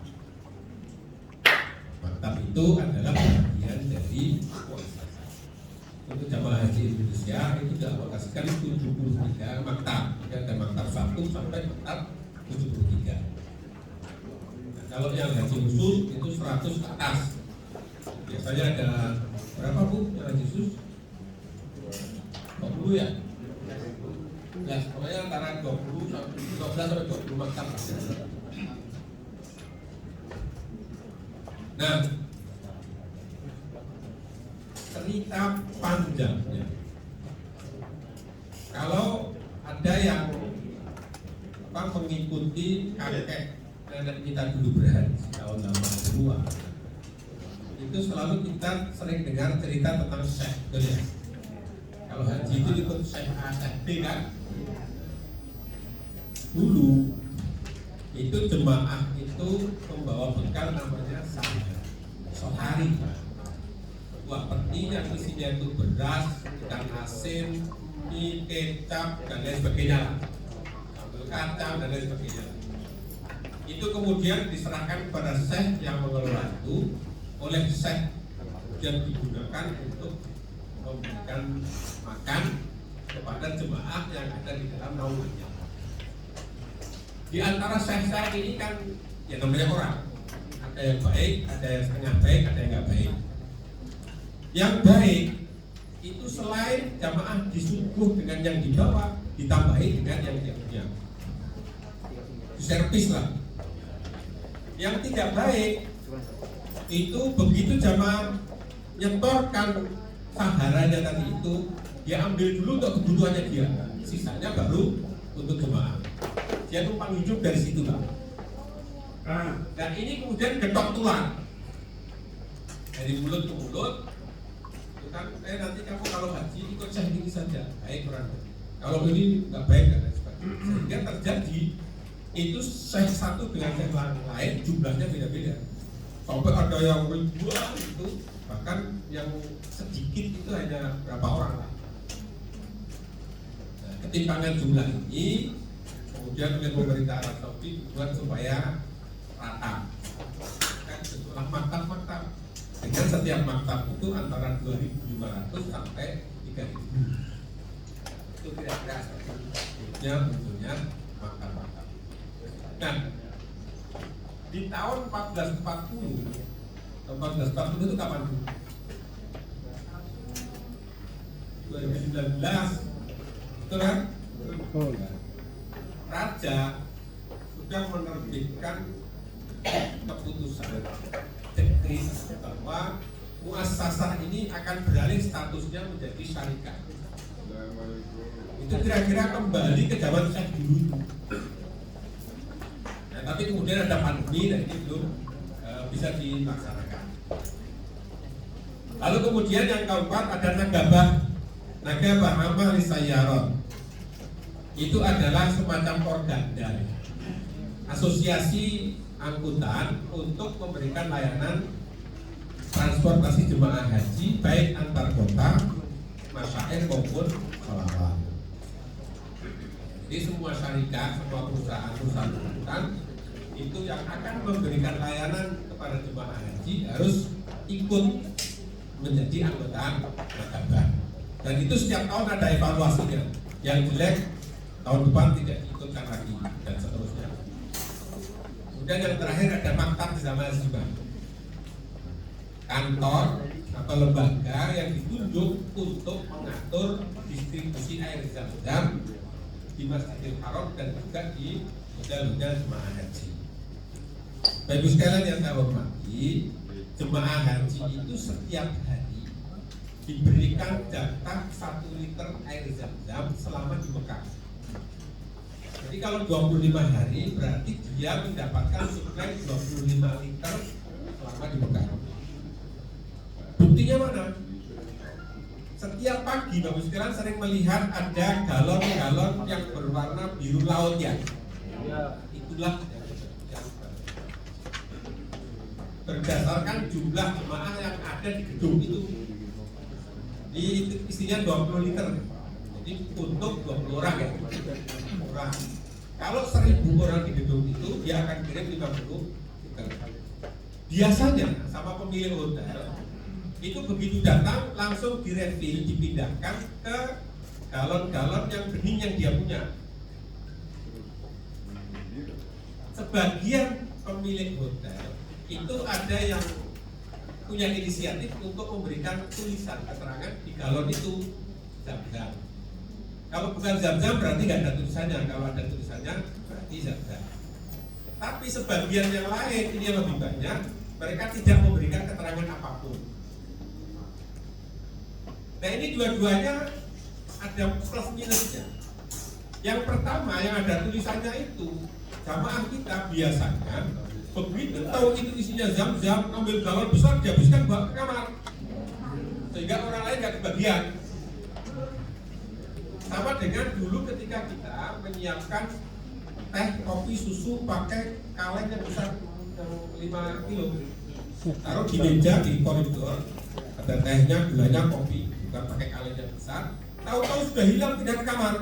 Speaker 1: Maktab itu adalah bagian dari muasasah. Untuk jamaah haji Indonesia itu dialokasikan 73 maktab. Ada maktab 1 sampai maktab 73. Nah, kalau yang haji khusus itu 100 ke atas. Biasanya ada berapa Bu yang haji khusus? 20 ya? Ya, pokoknya antara 12 sampai 20 maktab. Nah, cerita panjangnya, kalau ada yang mengikuti kakek nenek kita dulu berhaji tahun 80-an, itu selalu kita sering dengar cerita tentang Syekh, betul ya? Kalau haji itu ikut Syekh A, Syekh B kan? Dulu itu jemaah itu membawa bekal namanya sohari, buah peti yang isinya itu beras, ikan asin, mie, kecap dan lain sebagainya, sambal kacang dan lain sebagainya. Itu kemudian diserahkan kepada syekh yang mengelola itu, oleh syekh kemudian digunakan untuk memberikan makan kepada jemaah yang ada di dalam naungannya. Di antara syekh-syekh ini kan ya namanya orang, ada yang baik, ada yang setengah baik, ada yang nggak baik. Yang baik itu selain jamaah disuguh dengan yang dibawa, ditambahi dengan yang dia punya, diservis lah. Yang tidak baik itu begitu jamaah nyetorkan saharanya tadi itu, dia ambil dulu untuk kebutuhannya dia, sisanya baru untuk jemaah. Dia numpang hidup dari situ Pak. Dan ini kemudian getok tulang dari mulut ke mulut. Itu kan, nanti kamu kalau haji ikut syekh ini saja, baik orang. Kalau ini nggak baik dan lain sebagainya. Sehingga terjadi itu syekh satu dengan syekh lain jumlahnya beda-beda. Sampai ada yang ribuan itu, bahkan yang sedikit itu hanya berapa orang lah. Nah, ketimpangan jumlah ini kemudian oleh pemerintah Arab Saudi dibuat supaya rata. Kan setelah maktab-maktab, dengan setiap maktab itu antara 2.500 sampai 3.000. Itu kira-kira seperti munculnya maktab-maktab. Nah, di tahun 1440 itu kapan? 2019, betul kan? Raja sudah menerbitkan keputusan dekret bahwa muassasah ini akan beralih statusnya menjadi syarikat. Itu kira-kira kembali ke zaman Syekh dulu. Nah, tapi kemudian ada pandemi dan ini belum bisa dilaksanakan. Lalu kemudian yang keempat ada Nagabah Amal Sayyarat. Itu adalah semacam organda, asosiasi angkutan untuk memberikan layanan transportasi jemaah haji baik antar kota, masyair maupun sholawat. Jadi semua syarikat, semua perusahaan-perusahaan angkutan itu yang akan memberikan layanan kepada jemaah haji harus ikut menjadi anggota nasabah. Dan itu setiap tahun ada evaluasinya. Yang jelek tahun depan tidak diikutkan lagi dan seterusnya. Kemudian yang terakhir ada maktab bersama Zimah, kantor atau lembaga yang ditunjuk untuk mengatur distribusi air zam-zam di Masjidil Haram dan juga di hotel-hotel jemaah haji. Bapak Ibu sekalian yang saya hormati, jemaah haji itu setiap hari diberikan jatah 1 liter air zam-zam selama di Mekah. Jadi kalau 25 hari berarti dia mendapatkan suplai 25 liter selama di Mekah. Buktinya mana? Setiap pagi Bapak sekalian sering melihat ada galon-galon yang berwarna biru laut ya. Itulah yang berdasarkan jumlah jemaah yang ada di gedung itu. Isinya 20 liter. Jadi untuk 20 orang ya. Orang. Kalau 1000 orang di gedung itu dia akan kirim 50 liter. Biasanya sama pemilik hotel itu begitu datang langsung direfill, dipindahkan ke galon-galon yang bening yang dia punya. Sebagian pemilik hotel itu ada yang punya inisiatif untuk memberikan tulisan keterangan di galon itu zam-zam. Kalau bukan zam-zam berarti nggak ada tulisannya. Kalau ada tulisannya berarti zam-zam. Tapi sebagian yang lain ini yang lebih banyak, mereka tidak memberikan keterangan apapun. Nah ini dua-duanya ada plus minusnya. Yang pertama yang ada tulisannya itu jamaah kita biasanya begitu tahu itu isinya zam-zam, ambil galon besar dihabiskan bawa ke kamar, sehingga orang lain nggak kebagian. Sama dengan dulu ketika kita menyiapkan teh, kopi, susu pakai kaleng yang besar yang 5 kilo, taruh di meja di koridor, ada tehnya, gulanya, kopi, bukan pakai kaleng yang besar. Tahu-tahu sudah hilang, pindah ke kamar,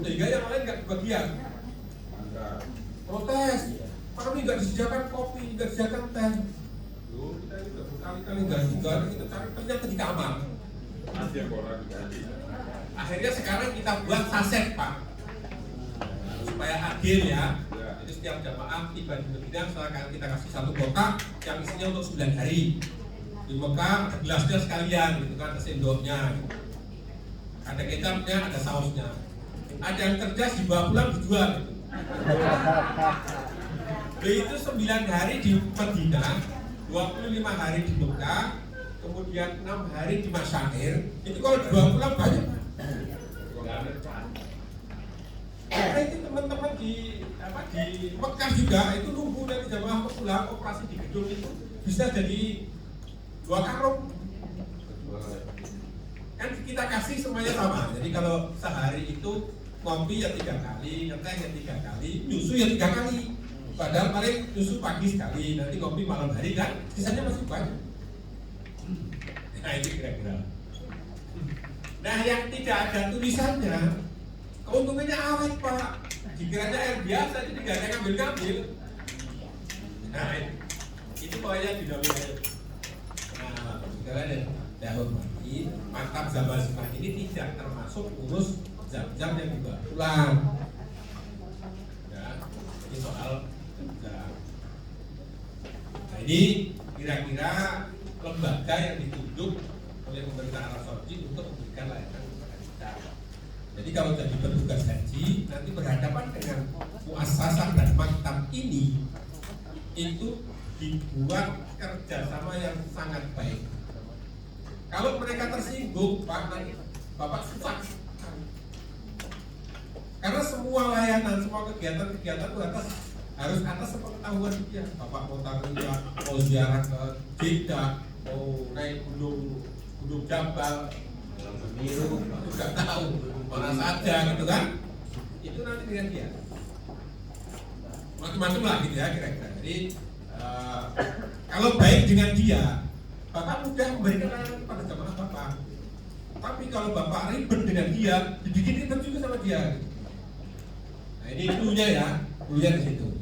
Speaker 1: sehingga yang lain nggak kebagian. Protes, kami nggak disediakan kopi, nggak disediakan teh. Loh, kita ini udah berkali-kali nggak juga, kita cari ternyata di kamar. Akhirnya sekarang kita buat saset Pak, supaya adil ya. Jadi setiap jamaah tiba di Medina setelah kita kasih 1 kotak yang isinya untuk 9 hari. Di Mekah ada gelasnya sekalian, gitu kan, ada sendoknya, ada kecapnya, ada sausnya. Ada yang cerdas dibawa pulang dijual. Gitu. Itu 9 hari di Medina, 25 hari di Mekah, kemudian 6 hari di Masyair. Itu kalau dibawa pulang banyak. Karena itu teman-teman di Mekah juga itu nunggu dari jamaah pulang operasi di gedung itu bisa jadi 2 karung. Kan kita kasih semuanya sama. Jadi kalau sehari itu kopi ya 3 kali, teh ya 3 kali, susu ya 3 kali. Padahal paling susu pagi sekali, nanti kopi malam hari kan, sisanya masih banyak. Nah itu kira-kira. Nah yang tidak ada tulisannya, keuntungannya awet Pak. Dikiranya air biasa, jadi nggak ada ngambil-ngambil. Nah itu pokoknya dinamika. Nah sekarang ya hormati, maktab zam-zam ini tidak termasuk urus zam-zam yang dibawa pulang. Ya, ini soal zam-zam. Nah ini kira-kira lembaga yang ditunjuk oleh pemerintah Arab Saudi untuk memberikan layanan kepada kita. Jadi kalau jadi petugas haji nanti berhadapan dengan muassasah dan maktab ini, itu dibuat kerjasama yang sangat baik. Kalau mereka tersinggung, Pak, nanti Bapak susah. Karena semua layanan, semua kegiatan-kegiatan itu harus atas sepengetahuan dia. Bapak mau tarwiyah, mau ziarah ke Jeddah, mau naik gunung Jabal, Semeru, nggak tahu mana saja gitu kan? Itu nanti dengan dia. Macam-macam lah gitu ya kira-kira. Jadi kalau baik dengan dia, Bapak mudah memberikan layanan kepada jamaah Bapak. Tapi kalau Bapak ribet dengan dia, dibikin ribet juga sama dia. Gitu. Nah ini clue-nya ya, clue-nya di situ.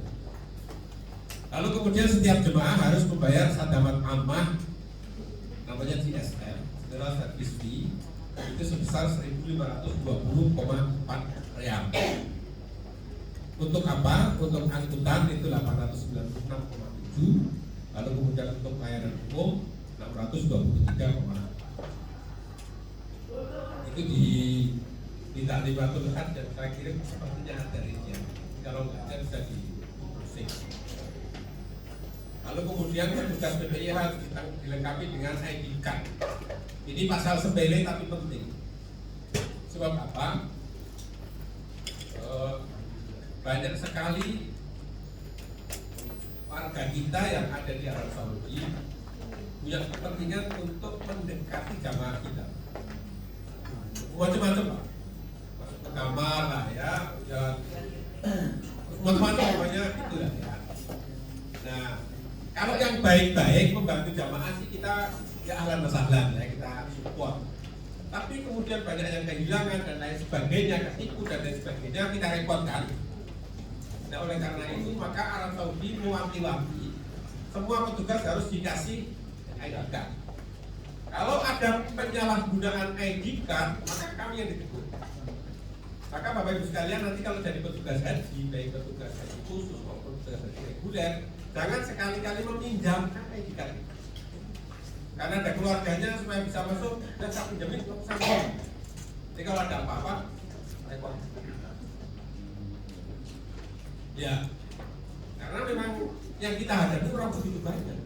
Speaker 1: Lalu kemudian setiap jemaah harus membayar sadamat ammah namanya GSM, General Service Fee, itu sebesar 1.520,4 real. Untuk apa? Untuk angkutan itu 896,7, lalu kemudian untuk layanan umum 623,4. Itu di Taklimatul Had dan saya kirim sepertinya ada ringnya. Kalau nggak ada bisa di-browsing. Lalu kemudian petugas PPI harus dilengkapi dengan ID card. Ini pasal sepele tapi penting. Sebab apa? Banyak sekali warga kita yang ada di Arab Saudi punya kepentingan untuk mendekati jamaah kita. Macam-macam Pak, masuk ke kamar lah ya, macam-macam pokoknya itulah ya. Nah, kalau yang baik-baik membantu jamaah sih kita ya ahlan wasahlan ya, kita support. Tapi kemudian banyak yang kehilangan dan lain sebagainya, ketipu dan lain sebagainya, kita repotkan. Nah, oleh karena itu maka Arab Saudi mewanti-wanti semua petugas harus dikasih ID card. Kalau ada penyalahgunaan ID card, maka kami yang ditegur. Maka Bapak Ibu sekalian, nanti kalau jadi petugas haji, baik petugas haji khusus maupun petugas haji reguler, jangan sekali-kali meminjamkan ID card. Karena ada keluarganya supaya bisa masuk, dan saya pinjamin sama. Jadi kalau ada apa-apa, repot. Ya, karena memang yang kita hadapi orang begitu banyak.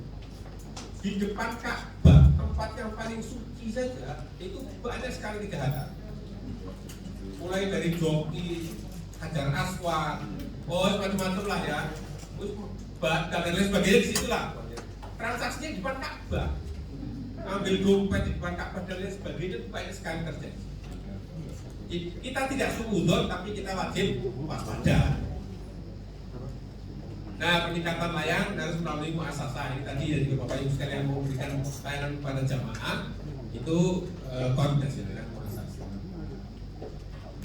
Speaker 1: Di depan Ka'bah, tempat yang paling suci saja, itu banyak sekali kejahatan. Mulai dari joki, Hajar Aswad, macam-macam lah ya, dan lain sebagainya di situ lah. Transaksinya di depan Ka'bah, ambil dompet di depan Ka'bah dan lain sebagainya itu banyak sekali terjadi. Kita tidak suudzon, tapi kita wajib waspada. Nah, peningkatan layanan harus melalui muasasah ini tadi ya, juga Bapak Ibu sekalian mau memberikan layanan kepada jamaah itu koordinasi dengan muasasah.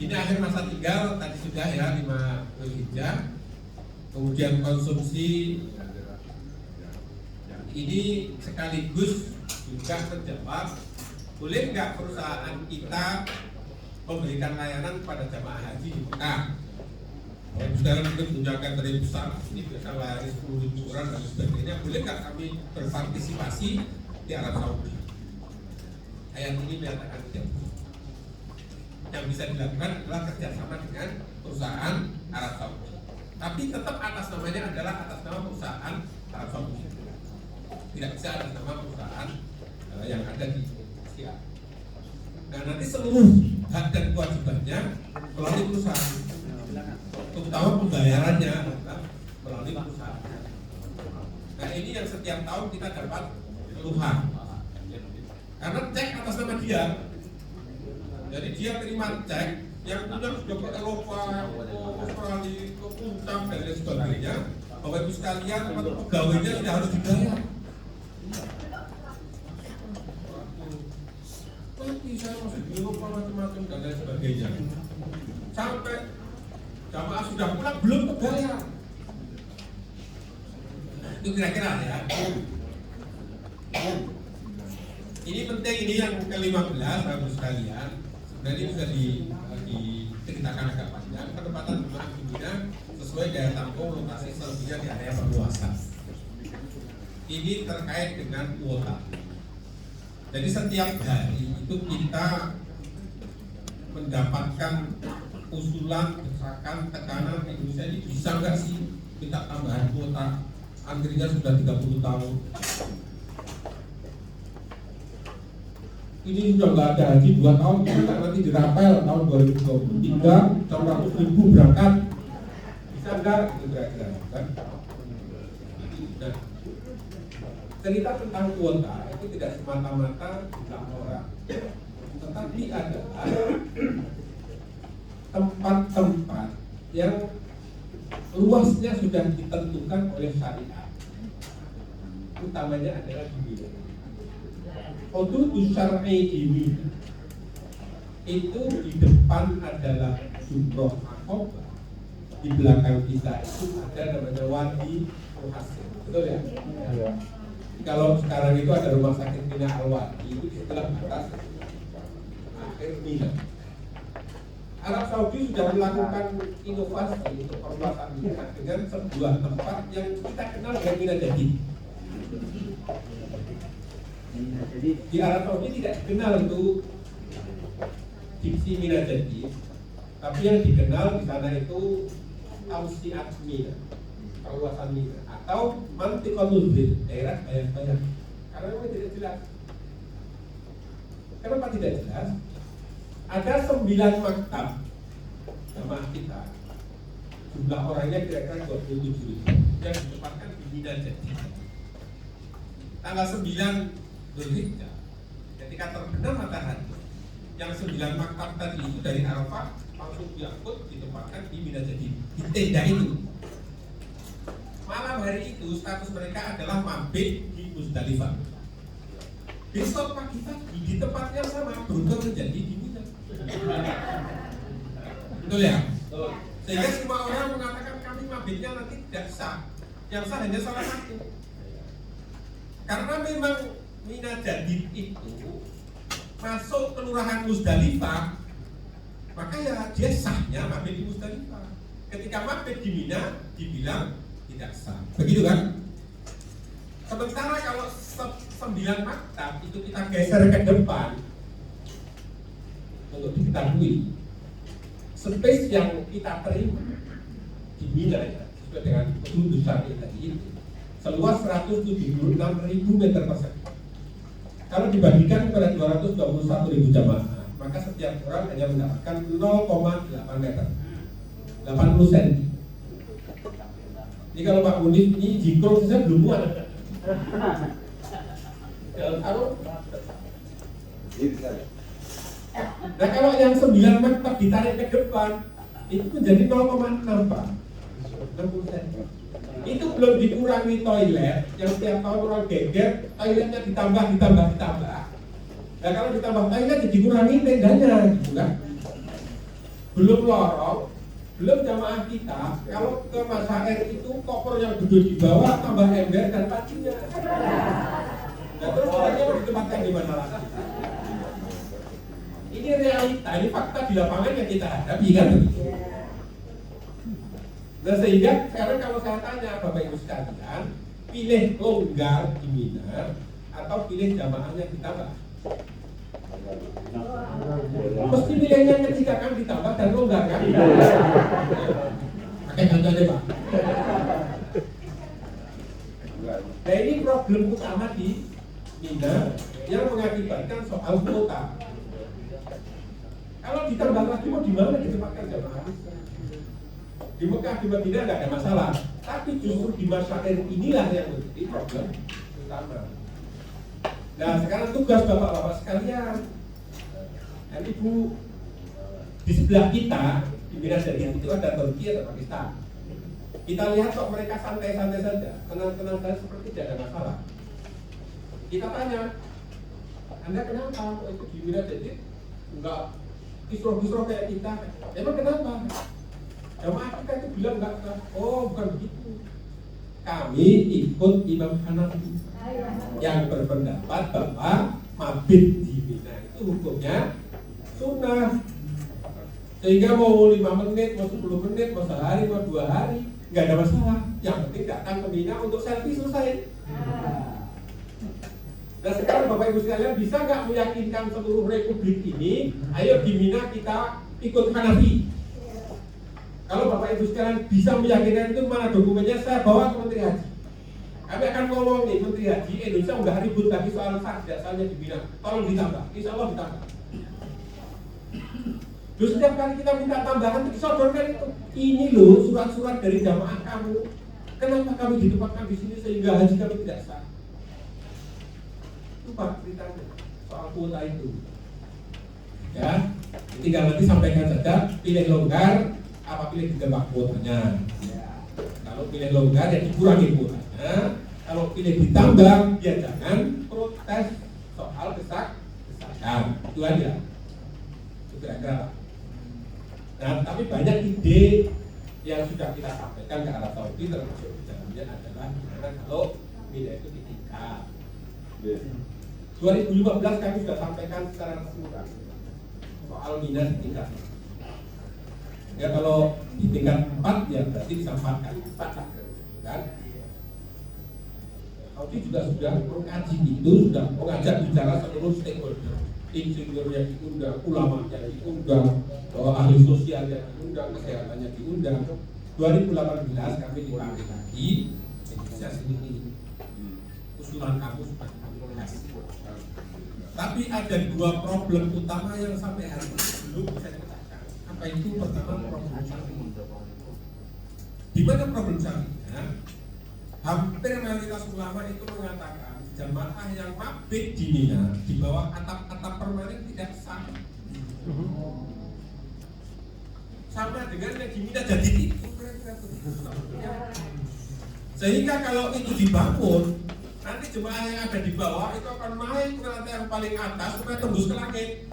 Speaker 1: Ini akhir masa tinggal tadi sudah ya 5 Dzulhijjah. Kemudian konsumsi ini sekaligus juga terjawab, boleh nggak perusahaan kita memberikan layanan pada jamaah haji di Mekah? Sekarang mungkin tunjakan dari besar, ini biasa layani 10.000 orang dan sebagainya. Boleh nggak kami berpartisipasi di Arab Saudi? Ayat ini menyatakan tidak. Yang bisa dilakukan adalah kerjasama dengan perusahaan Arab Saudi. Tapi tetap atas namanya adalah atas nama perusahaan Arab Saudi. Tidak bisa atas nama perusahaan yang ada di Indonesia. Nah, nanti seluruh hak dan kewajibannya melalui perusahaan, terutama pembayarannya melalui perusahaan. Nah, ini yang setiap tahun kita dapat keluhan karena cek atas nama dia. Jadi dia terima cek yang punya sudah ke Eropa, ke Australia, ke Puncak dan lain sebagainya. Bapak Ibu sekalian, pegawainya sudah harus dibayar. Tapi saya masih di Eropa macam-macam dan lain sebagainya. Sampai jamaah sudah pulang belum kebayar. Itu kira-kira ya. Ini penting, ini yang ke-15 Bapak sekalian. Sebenarnya ini sudah diceritakan agak panjang. Penempatan jemaah di Mina sesuai daya tampung lokasi selebihnya di area perluasan. Ini terkait dengan kuota. Jadi setiap hari itu kita mendapatkan usulan, desakan, tekanan Indonesia ini bisa nggak sih kita tambahan kuota? Antrinya sudah 30 tahun. Ini sudah nggak ada haji 2 tahun, kita nanti dirapel tahun 2023 600.000 berangkat. Bisa nggak? Kira-kira kan? Nah, cerita tentang kuota itu tidak semata-mata jumlah orang, tetapi adalah tempat-tempat yang luasnya sudah ditentukan oleh syariat. Utamanya adalah di Mina. Hudud syar'i di Mina itu di depan adalah Jumroh Aqabah, di belakang kita itu ada namanya Wadi Muhasin, betul ya?
Speaker 3: Iya.
Speaker 1: Kalau sekarang itu ada rumah sakit Mina Al-Wadi itu di sebelah atas akhir Mina. Arab Saudi sudah melakukan inovasi untuk perluasan Mina dengan sebuah tempat yang kita kenal dengan Mina Jadi. Di Arab Saudi tidak dikenal itu diksi Mina Jadi, tapi yang dikenal di sana itu Tausiat Mina, perluasan Mina, atau Mantiqatul Zil, daerah bayang-bayang. Karena memang tidak jelas. Kenapa tidak jelas? Ada 9 maktab jamaah kita, jumlah orangnya kira-kira 27.000 yang ditempatkan di Mina Jadi. Tanggal 9 Dzulhijjah, ketika terbenam matahari, yang 9 maktab tadi itu dari Arafah langsung diangkut ditempatkan di Mina Jadi, di tenda itu. Malam hari itu status mereka adalah mabit di Muzdalifah. Besok pagi-pagi di tempat yang sama berubah menjadi di Mina. Betul ya? Sehingga semua orang mengatakan kami mabitnya nanti tidak sah. Yang sah hanya salah satu. Karena memang Mina Jadi itu masuk kelurahan Muzdalifah, maka ya dia sahnya mabit di Muzdalifah. Ketika mabit di Mina dibilang tidak sah. Begitu kan? Sementara kalau 9 maktab itu kita geser ke depan untuk diketahui space yang kita terima di Mina ya, sesuai dengan keputusan tadi itu seluas 176.000 meter persegi. Kalau dibagikan kepada 221.000 jamaah, maka setiap orang hanya mendapatkan 0,8 meter, 80 cm. Ini kalau Pak Munif ini jingkrong saja belum muat. Nah kalau yang 9 maktab ditarik ke depan, itu menjadi 0,6 Pak, 60 cm. Itu belum dikurangi toilet yang setiap tahun orang geger, toiletnya ditambah. Nah kalau ditambah toilet ya dikurangi tendanya, gitu kan? Belum lorong, belum jamaah kita. Kalau ke Masair itu koper yang gede di bawah tambah ember dan pacinya. Nah terus orangnya mau ditempatkan di mana lagi? Ini realita, ini fakta di lapangan yang kita hadapi kan? Nah sehingga sekarang kalau saya tanya Bapak Ibu sekalian, pilih longgar di Mina atau pilih jamaahnya ditambah? Mesti pilihnya ketika kan ditambah dan longgar kan? Pakai contohnya Pak. Nah ini problem utama di Mina yang mengakibatkan soal kuota. Kalau ditambah lagi mau di mana ditempatkan jamaah? Di Mekah, di Madinah nggak ada masalah, tapi justru di Masair inilah yang menjadi problem utama. Nah sekarang tugas bapak-bapak sekalian, dan ibu di sebelah kita di Mina Jadi itu ada Turki atau Pakistan. Kita lihat kok mereka santai-santai saja, tenang-tenang saja seperti tidak ada masalah. Kita tanya, Anda kenapa kok itu di Mina Jadi enggak kisruh-kisruh kayak kita? Emang kenapa? Jamaah kita itu bilang enggak, oh bukan begitu. Kami ikut Imam Hanafi yang berpendapat bahwa mabit di Mina itu hukumnya sunnah. Sehingga mau 5 menit, mau 10 menit, mau sehari, mau 2 hari, nggak ada masalah. Yang penting datang ke Mina untuk selfie selesai. Nah sekarang Bapak Ibu sekalian bisa nggak meyakinkan seluruh republik ini, ayo di Mina kita ikut Hanafi. Kalau Bapak Ibu sekalian bisa meyakinkan itu, mana dokumennya? Saya bawa ke Menteri Haji. Kami akan ngomong nih, Menteri Haji Indonesia nggak ribut lagi soal sah tidak sahnya di Mina. Tolong ditambah, insya Allah ditambah. Terus setiap kali kita minta tambahan, disodorkan itu. Ini loh surat-surat dari jamaah kamu. Kenapa kami ditempatkan di sini sehingga haji kami tidak sah? Itu Pak ceritanya soal kuota itu. Ya, tinggal nanti sampaikan saja, pilih longgar apa pilih ditambah kuotanya. Kalau pilih longgar ya dikurangi kuotanya. Kalau pilih ditambah ya jangan protes soal desakan. Itu aja. Itu kira-kira. Nah, tapi banyak ide yang sudah kita sampaikan ke Arab Saudi termasuk di dalamnya adalah gimana kalau Mina itu ditingkat. 2015 kami sudah sampaikan secara resmi soal Mina ditingkat. Ya kalau di tingkat 4 ya berarti bisa 4 kali 4 kan. Saudi juga sudah mengkaji itu, sudah mengajak bicara seluruh stakeholder, insinyur yang diundang, ulama yang diundang, ahli sosial yang diundang, kesehatannya diundang. 2018 kami dipanggil lagi, Indonesia sini usulan kamu sudah kami kasih. Tapi ada 2 problem utama yang sampai hari ini belum bisa dipecahkan. Apa itu? Pertama, problem syariah. Di mana problem syariah? Hampir mayoritas ulama itu mengatakan jamaah yang mabit di Mina di bawah atap-atap permanen tidak sah. Sama dengan yang di Mina jadi itu. Sehingga kalau itu dibangun, nanti jemaah yang ada di bawah itu akan naik ke lantai yang paling atas supaya tembus ke langit.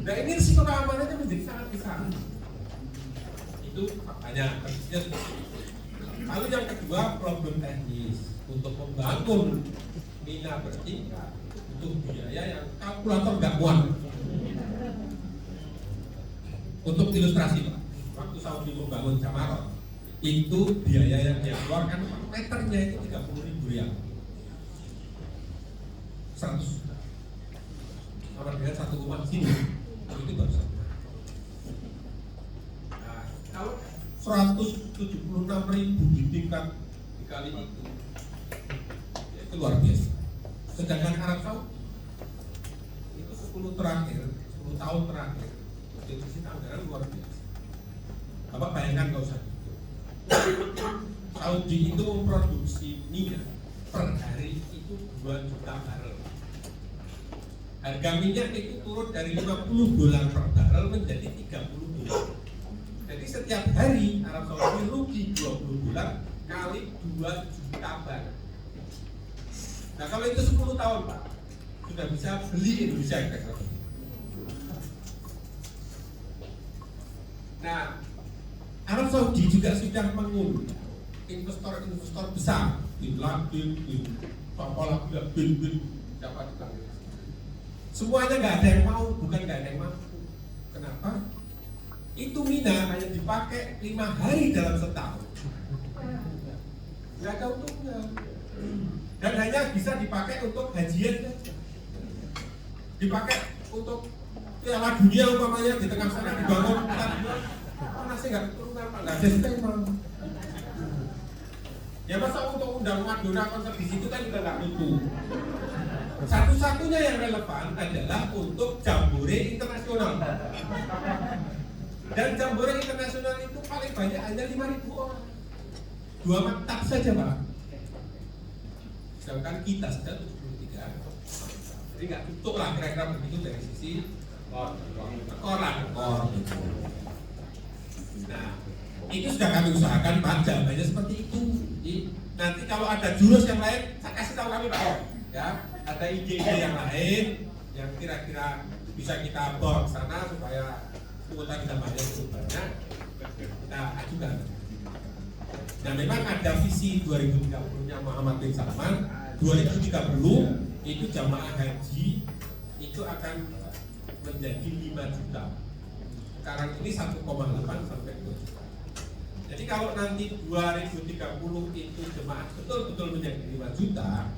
Speaker 1: Nah ini risiko keamanannya menjadi sangat besar. Itu faktanya, persisnya seperti itu. Lalu yang kedua, problem teknis. Untuk membangun Mina bertingkat butuh biaya yang kalkulator nggak muat. Untuk ilustrasi Pak, waktu Saudi membangun Jamarot, itu biaya yang dia keluarkan per meternya itu 30.000 rial. 100 juta. Sama dengan 1 rumah sini, itu baru 1. Nah, kalau 176.000 di tingkat dikali itu, ya itu luar biasa. Sedangkan Arab Saudi itu 10 tahun terakhir, defisit anggaran luar biasa. Bapak bayangkan nggak usah gitu. Saudi itu memproduksi minyak per hari itu 2 juta barel. Harga minyak itu turun dari $50 per barel menjadi $30. Jadi setiap hari Arab Saudi rugi $20 kali 2 juta barel. Nah kalau itu 10 tahun Pak, sudah bisa beli Indonesia kira-kira. Nah Arab Saudi juga sudah mengundang investor-investor besar di London, di Papua, bin, dapat dipanggil. Semuanya nggak ada yang mau, bukan nggak ada yang mampu. Kenapa? Itu Mina hanya dipakai 5 hari dalam setahun. Nggak ada untungnya. Dan hanya bisa dipakai untuk hajian saja. Dipakai untuk Piala Dunia umpamanya di tengah sana dibangun. Nasi nggak turunan, nggak ada sistem. Ya masa untuk undang Madonna konser di situ kan juga nggak butuh. Satu-satunya yang relevan adalah untuk jambore internasional. Dan jambore internasional itu paling banyak hanya 5.000 orang. 2 maktab saja Pak. Sedangkan kita sudah 73. Jadi nggak cukup lah kira-kira begitu dari sisi koran. Nah, itu sudah kami usahakan Pak, jawabannya seperti itu. Jadi nanti kalau ada jurus yang lain, saya kasih tahu kami Pak. Ya, ada ide-ide yang lain yang kira-kira bisa kita bawa ke sana supaya kuota kita banyak kita ajukan. Nah memang ada visi 2030-nya Muhammad bin Salman. 2030 itu jamaah haji itu akan menjadi 5 juta. Sekarang ini 1,8 sampai 2 juta. Jadi kalau nanti 2030 itu jemaah betul-betul menjadi 5 juta,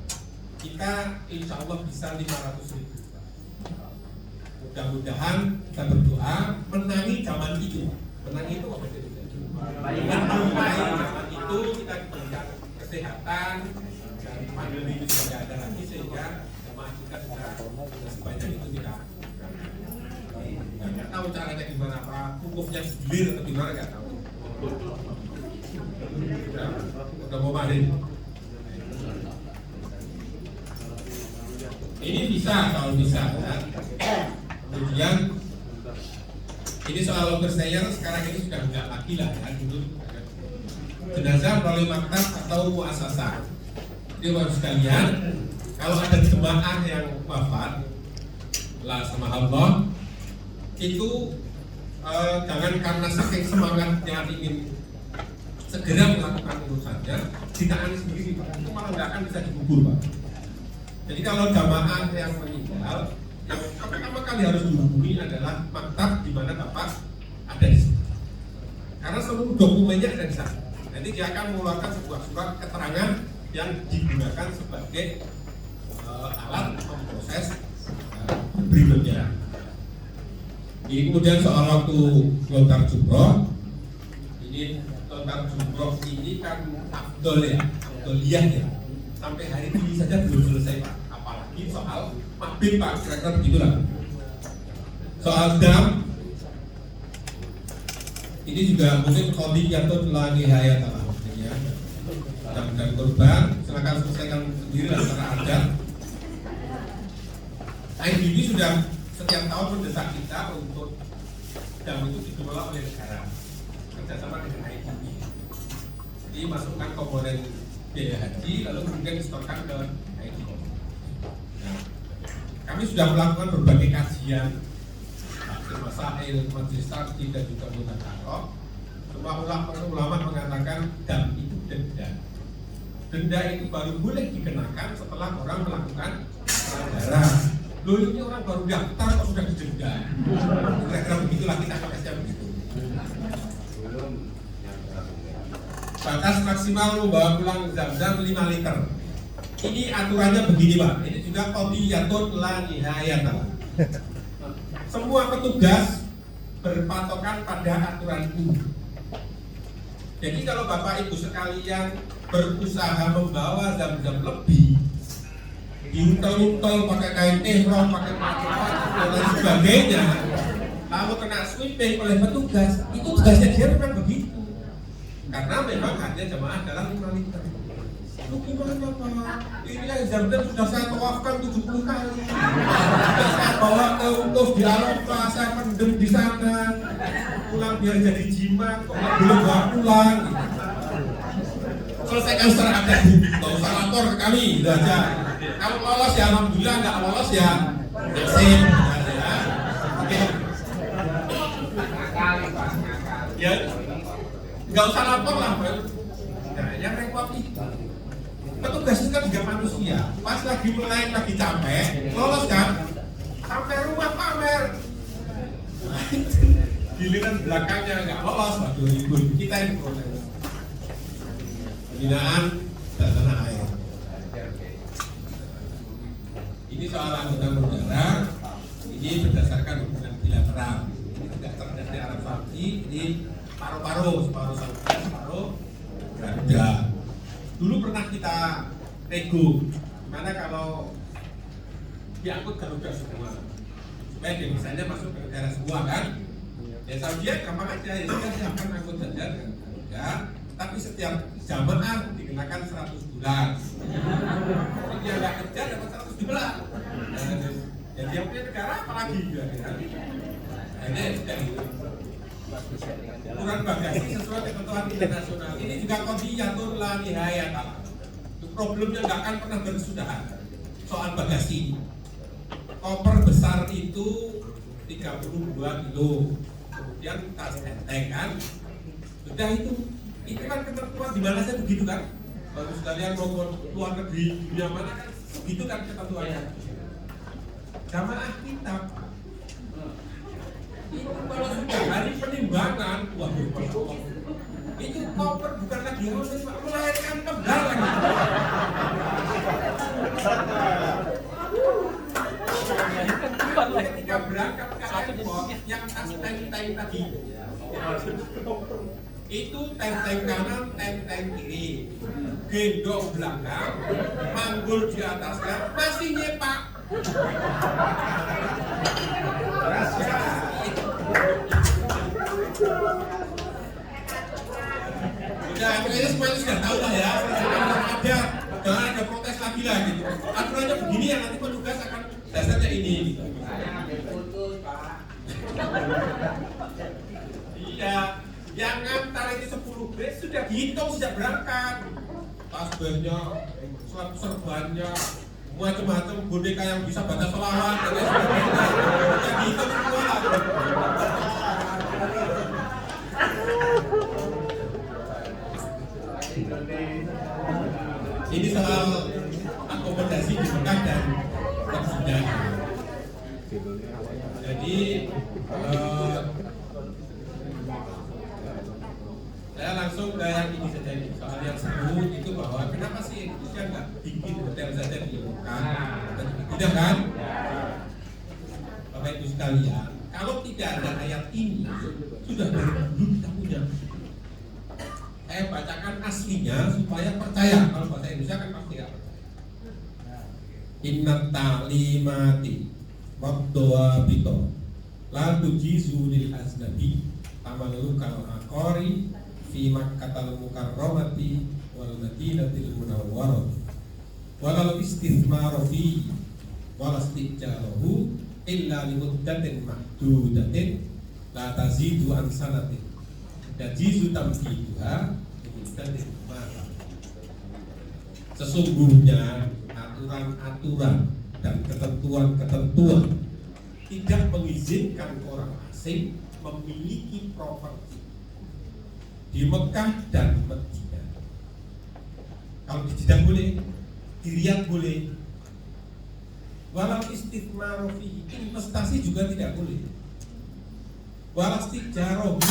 Speaker 1: kita insya Allah bisa 500.000. Mudah-mudahan kita berdoa menangi zaman itu. Menangi itu apa sih? Menangi zaman itu kita diberikan kesehatan dan pandemi itu tidak ada lagi sehingga jemaah kita bisa sebanyak itu kita. Nggak tahu caranya gimana Pak, hukumnya gilir atau gimana nggak tahu. Udah mau balik. Ini bisa kalau bisa kan. Kemudian ini soal locker stayer sekarang ini sudah enggak lagi lah ya dulu. Jenazah melalui maktab atau muasasah. Jadi baru sekalian, kalau ada jemaah yang wafat lah sama Allah itu jangan karena saking semangatnya ingin segera melakukan urusannya ditangani sendiri Pak, itu malah nggak akan bisa dikubur Pak. Jadi kalau jamaah yang meninggal, yang pertama kali harus dihubungi adalah maktab di mana Bapak ada di situ. Karena seluruh dokumennya ada di sana. Nanti dia akan mengeluarkan sebuah surat keterangan yang digunakan sebagai alat memproses berikutnya. Ini kemudian soal waktu lontar jumroh, ini lontar jumroh ini kan afdol ya, afdoliyah ya. Sampai hari ini saja belum selesai Pak. Apalagi soal mabit Pak, kira-kira begitulah. Soal dam, ini juga mungkin qadiyatun la nihayata lah. Dan korban, silakan selesaikan sendiri antara adat. IDB sudah setiap tahun mendesak kita untuk dam itu dikelola oleh negara kerjasama dengan IDB. Jadi masukkan komponen biaya haji lalu kemudian disetorkan ke IDB. Nah, kami sudah melakukan berbagai kajian masail, majelis taklim dan juga mutakarrah. Semua ulama mengatakan dam itu denda. Denda itu baru boleh dikenakan setelah orang melakukan pelanggaran. Loh ini orang baru daftar kok sudah didenda. Kira-kira begitulah kita pakai begitu. Batas maksimal membawa pulang zam-zam 5 liter. Ini aturannya begini Pak. Ini juga qadiyatun la nihayata. Semua petugas berpatokan pada aturan ini. Jadi kalau Bapak Ibu sekalian berusaha membawa zam-zam lebih, diuntel-untel pakai kain ihram, pakai pakaian dan sebagainya, lalu kena sweeping oleh petugas, itu tugasnya dia memang begitu. Karena memang hanya jamaah adalah 5 liter. Itu gimana Pak? Ini yang zam-zam sudah saya tawafkan 70 kali. Sudah saya bawa ke Ukuf di Arafah, saya pendem di sana. Pulang biar jadi jimat, kok nggak boleh bawa pulang. Selesaikan secara adab, nggak usah lapor ke kami, gitu aja. Kalau lolos ya alhamdulillah, nggak lolos ya nasib, ya. Oke. Ya, nggak usah lapor lah, Pak. Nah, yang repot itu petugas itu kan juga manusia. Pas lagi mulai lagi capek, lolos kan? Sampai rumah pamer. Giliran belakangnya nggak lolos, waduh ibu kita yang protes. Pembinaan dan tanah air. Ini soal anggota negara. Ini berdasarkan hubungan bilateral. Ini tidak terkait dari Arab Saudi. Ini paruh-paruh, separuh Saudi, separuh Garuda. Dulu pernah kita nego, gimana kalau diangkut Garuda semua, supaya devisanya masuk ke negara semua kan? Ya Saudi gampang aja, ya sudah siapkan angkut saja dengan Garuda, tapi setiap jamaah dikenakan 100 bulan. Kalau dia nggak kerja dapat 100 bulan. Dan dia punya negara apalagi juga kan? Ini sudah ukuran bagasi sesuai ketentuan internasional. Ini juga qadiyatun la nihayata. Problemnya nggak akan pernah berkesudahan soal bagasi. Koper besar itu 32 kilo, kemudian tas enteng kan, sudah itu kan ketentuan di mana saja begitu kan. Kalau sekalian mau luar negeri dunia mana kan begitu kan ketentuannya. Jamaah kita itu kalau sudah hari penimbangan, waduh, itu koper bukan lagi harus melahirkan kembang lagi. Ketika berangkat ke airport, yang tas tank tadi, itu tank kanan, tank kiri, gendong belakang, manggul di atasnya, masih nyepak. Udah, pokoknya semuanya sudah tahu lah ya. Jangan ada protes lagi lah gitu. Aturannya begini ya, nanti petugas akan dasarnya ini. Gitu. Iya, yang ngantar itu 10 bus sudah dihitung sejak berangkat. Tasbihnya, serbannya, macam-macam boneka yang bisa baca selawat dan sebagainya. Sudah dihitung semua. Ini soal akomodasi di Mekah dan Madinah. Jadi saya langsung ke yang ini saja nih, soal yang sebut itu bahwa kenapa sih Indonesia nggak bikin hotel saja di Mekah? Tidak kan? Bapak Ibu sekalian, kalau tidak ada ayat ini, sudah dari dulu kita punya. Saya bacakan aslinya supaya percaya. Kalau bahasa Indonesia kan pasti nggak percaya. Inna ta'limati wabdoa bito la tujizu lil aznabi tamalukal akori fi makkatal mukarramati wal madinatil munawwarah walal istithmaru fi wal istijarohu illa limuddatin mahdudatin la tazidu an sanatin tajizu tamkiduha limuddatin mata. Sesungguhnya aturan-aturan dan ketentuan-ketentuan tidak mengizinkan orang asing memiliki properti di Mekah dan Madinah. Kalau di Jeddah boleh, di Riyadh boleh. Walau istithmaru fihi, investasi juga tidak boleh. Walau istijarohu,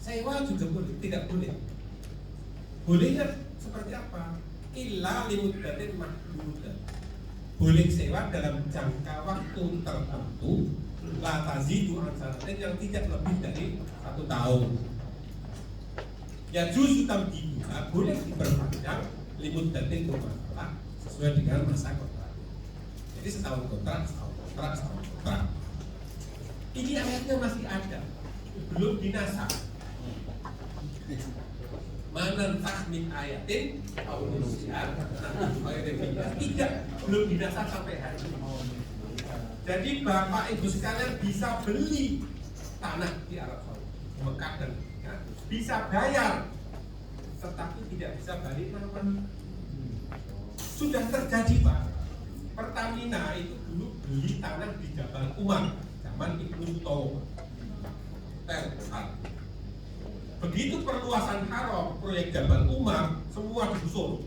Speaker 1: sewa juga boleh, tidak boleh. Bolehnya seperti apa? Illa limuddatin mahdudah. Boleh sewa dalam jangka waktu tertentu, la tazidu an sanatin, yang tidak lebih dari 1 tahun. Ya juzu tamdiduha, boleh diperpanjang limuddatin masalah sesuai dengan masa kontrak. Jadi setahun kontrak, setahun kontrak, setahun kontrak. Ini ayatnya masih ada, belum dinasah. Manantah min ayatin tidak, belum dinasah sampai hari ini. Jadi Bapak Ibu sekalian bisa beli tanah di Arab Saudi, Mekah dan Madinah, bisa bayar, tetapi tidak bisa balik nama. Sudah terjadi Pak. Pertamina itu dulu beli tanah di Jabal Umar zaman Ibnu Tawwa. Begitu perluasan haram proyek Jabal Umar, semua digusur.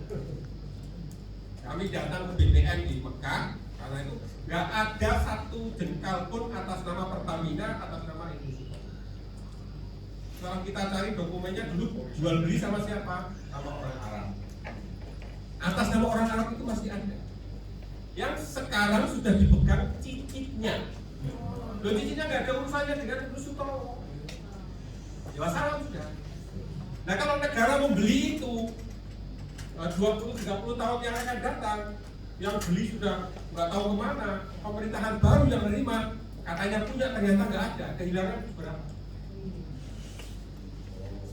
Speaker 1: Kami datang ke BPN di Mekah, karena itu nggak ada satu jengkal pun atas nama Pertamina, atas nama Indonesia. Setelah kita cari dokumennya dulu jual beli sama siapa? Sama orang Arab. Atas nama orang Arab itu masih ada. Yang sekarang sudah dipegang cicitnya. Loh, cicitnya nggak ada urusannya dengan Ibnu Sutowo. Ya masalah sudah. Nah kalau negara membeli itu 20-30 tahun yang akan datang, yang beli sudah nggak tahu kemana, pemerintahan baru yang menerima katanya punya, ternyata nggak ada, kehilangan berapa?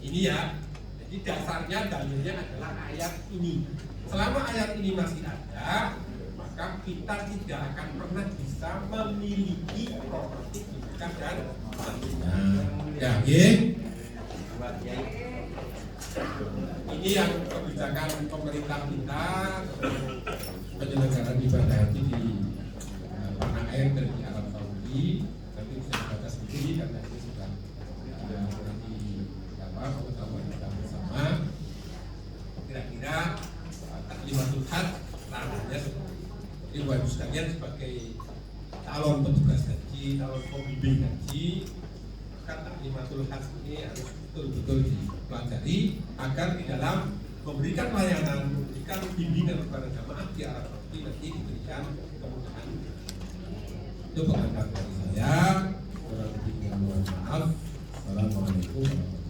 Speaker 1: Ini ya, jadi dasarnya dalilnya adalah ayat ini. Selama ayat ini masih ada, maka kita tidak akan pernah bisa memiliki properti di Mekah dan Madinah. Yakin? Ini yang kebijakan pemerintah kita penyelenggaraan ibadah haji di tanah air dan di Arab Saudi. Nanti bisa dibaca sendiri karena ini sudah nanti pengetahuan kita bersama. Kira-kira taklimatul hajj namanya seperti itu. Jadi wajib sekalian sebagai calon petugas haji, calon pembimbing haji, taklimatul hajj ini harus betul-betul dipelajari agar di dalam memberikan layanan, memberikan bimbingan kepada jamaah di Arab Saudi nanti diberikan kemudahan. Itu pengantar dari saya. Kurang lebihnya mohon maaf. Assalamualaikum warahmatullahi wabarakatuh.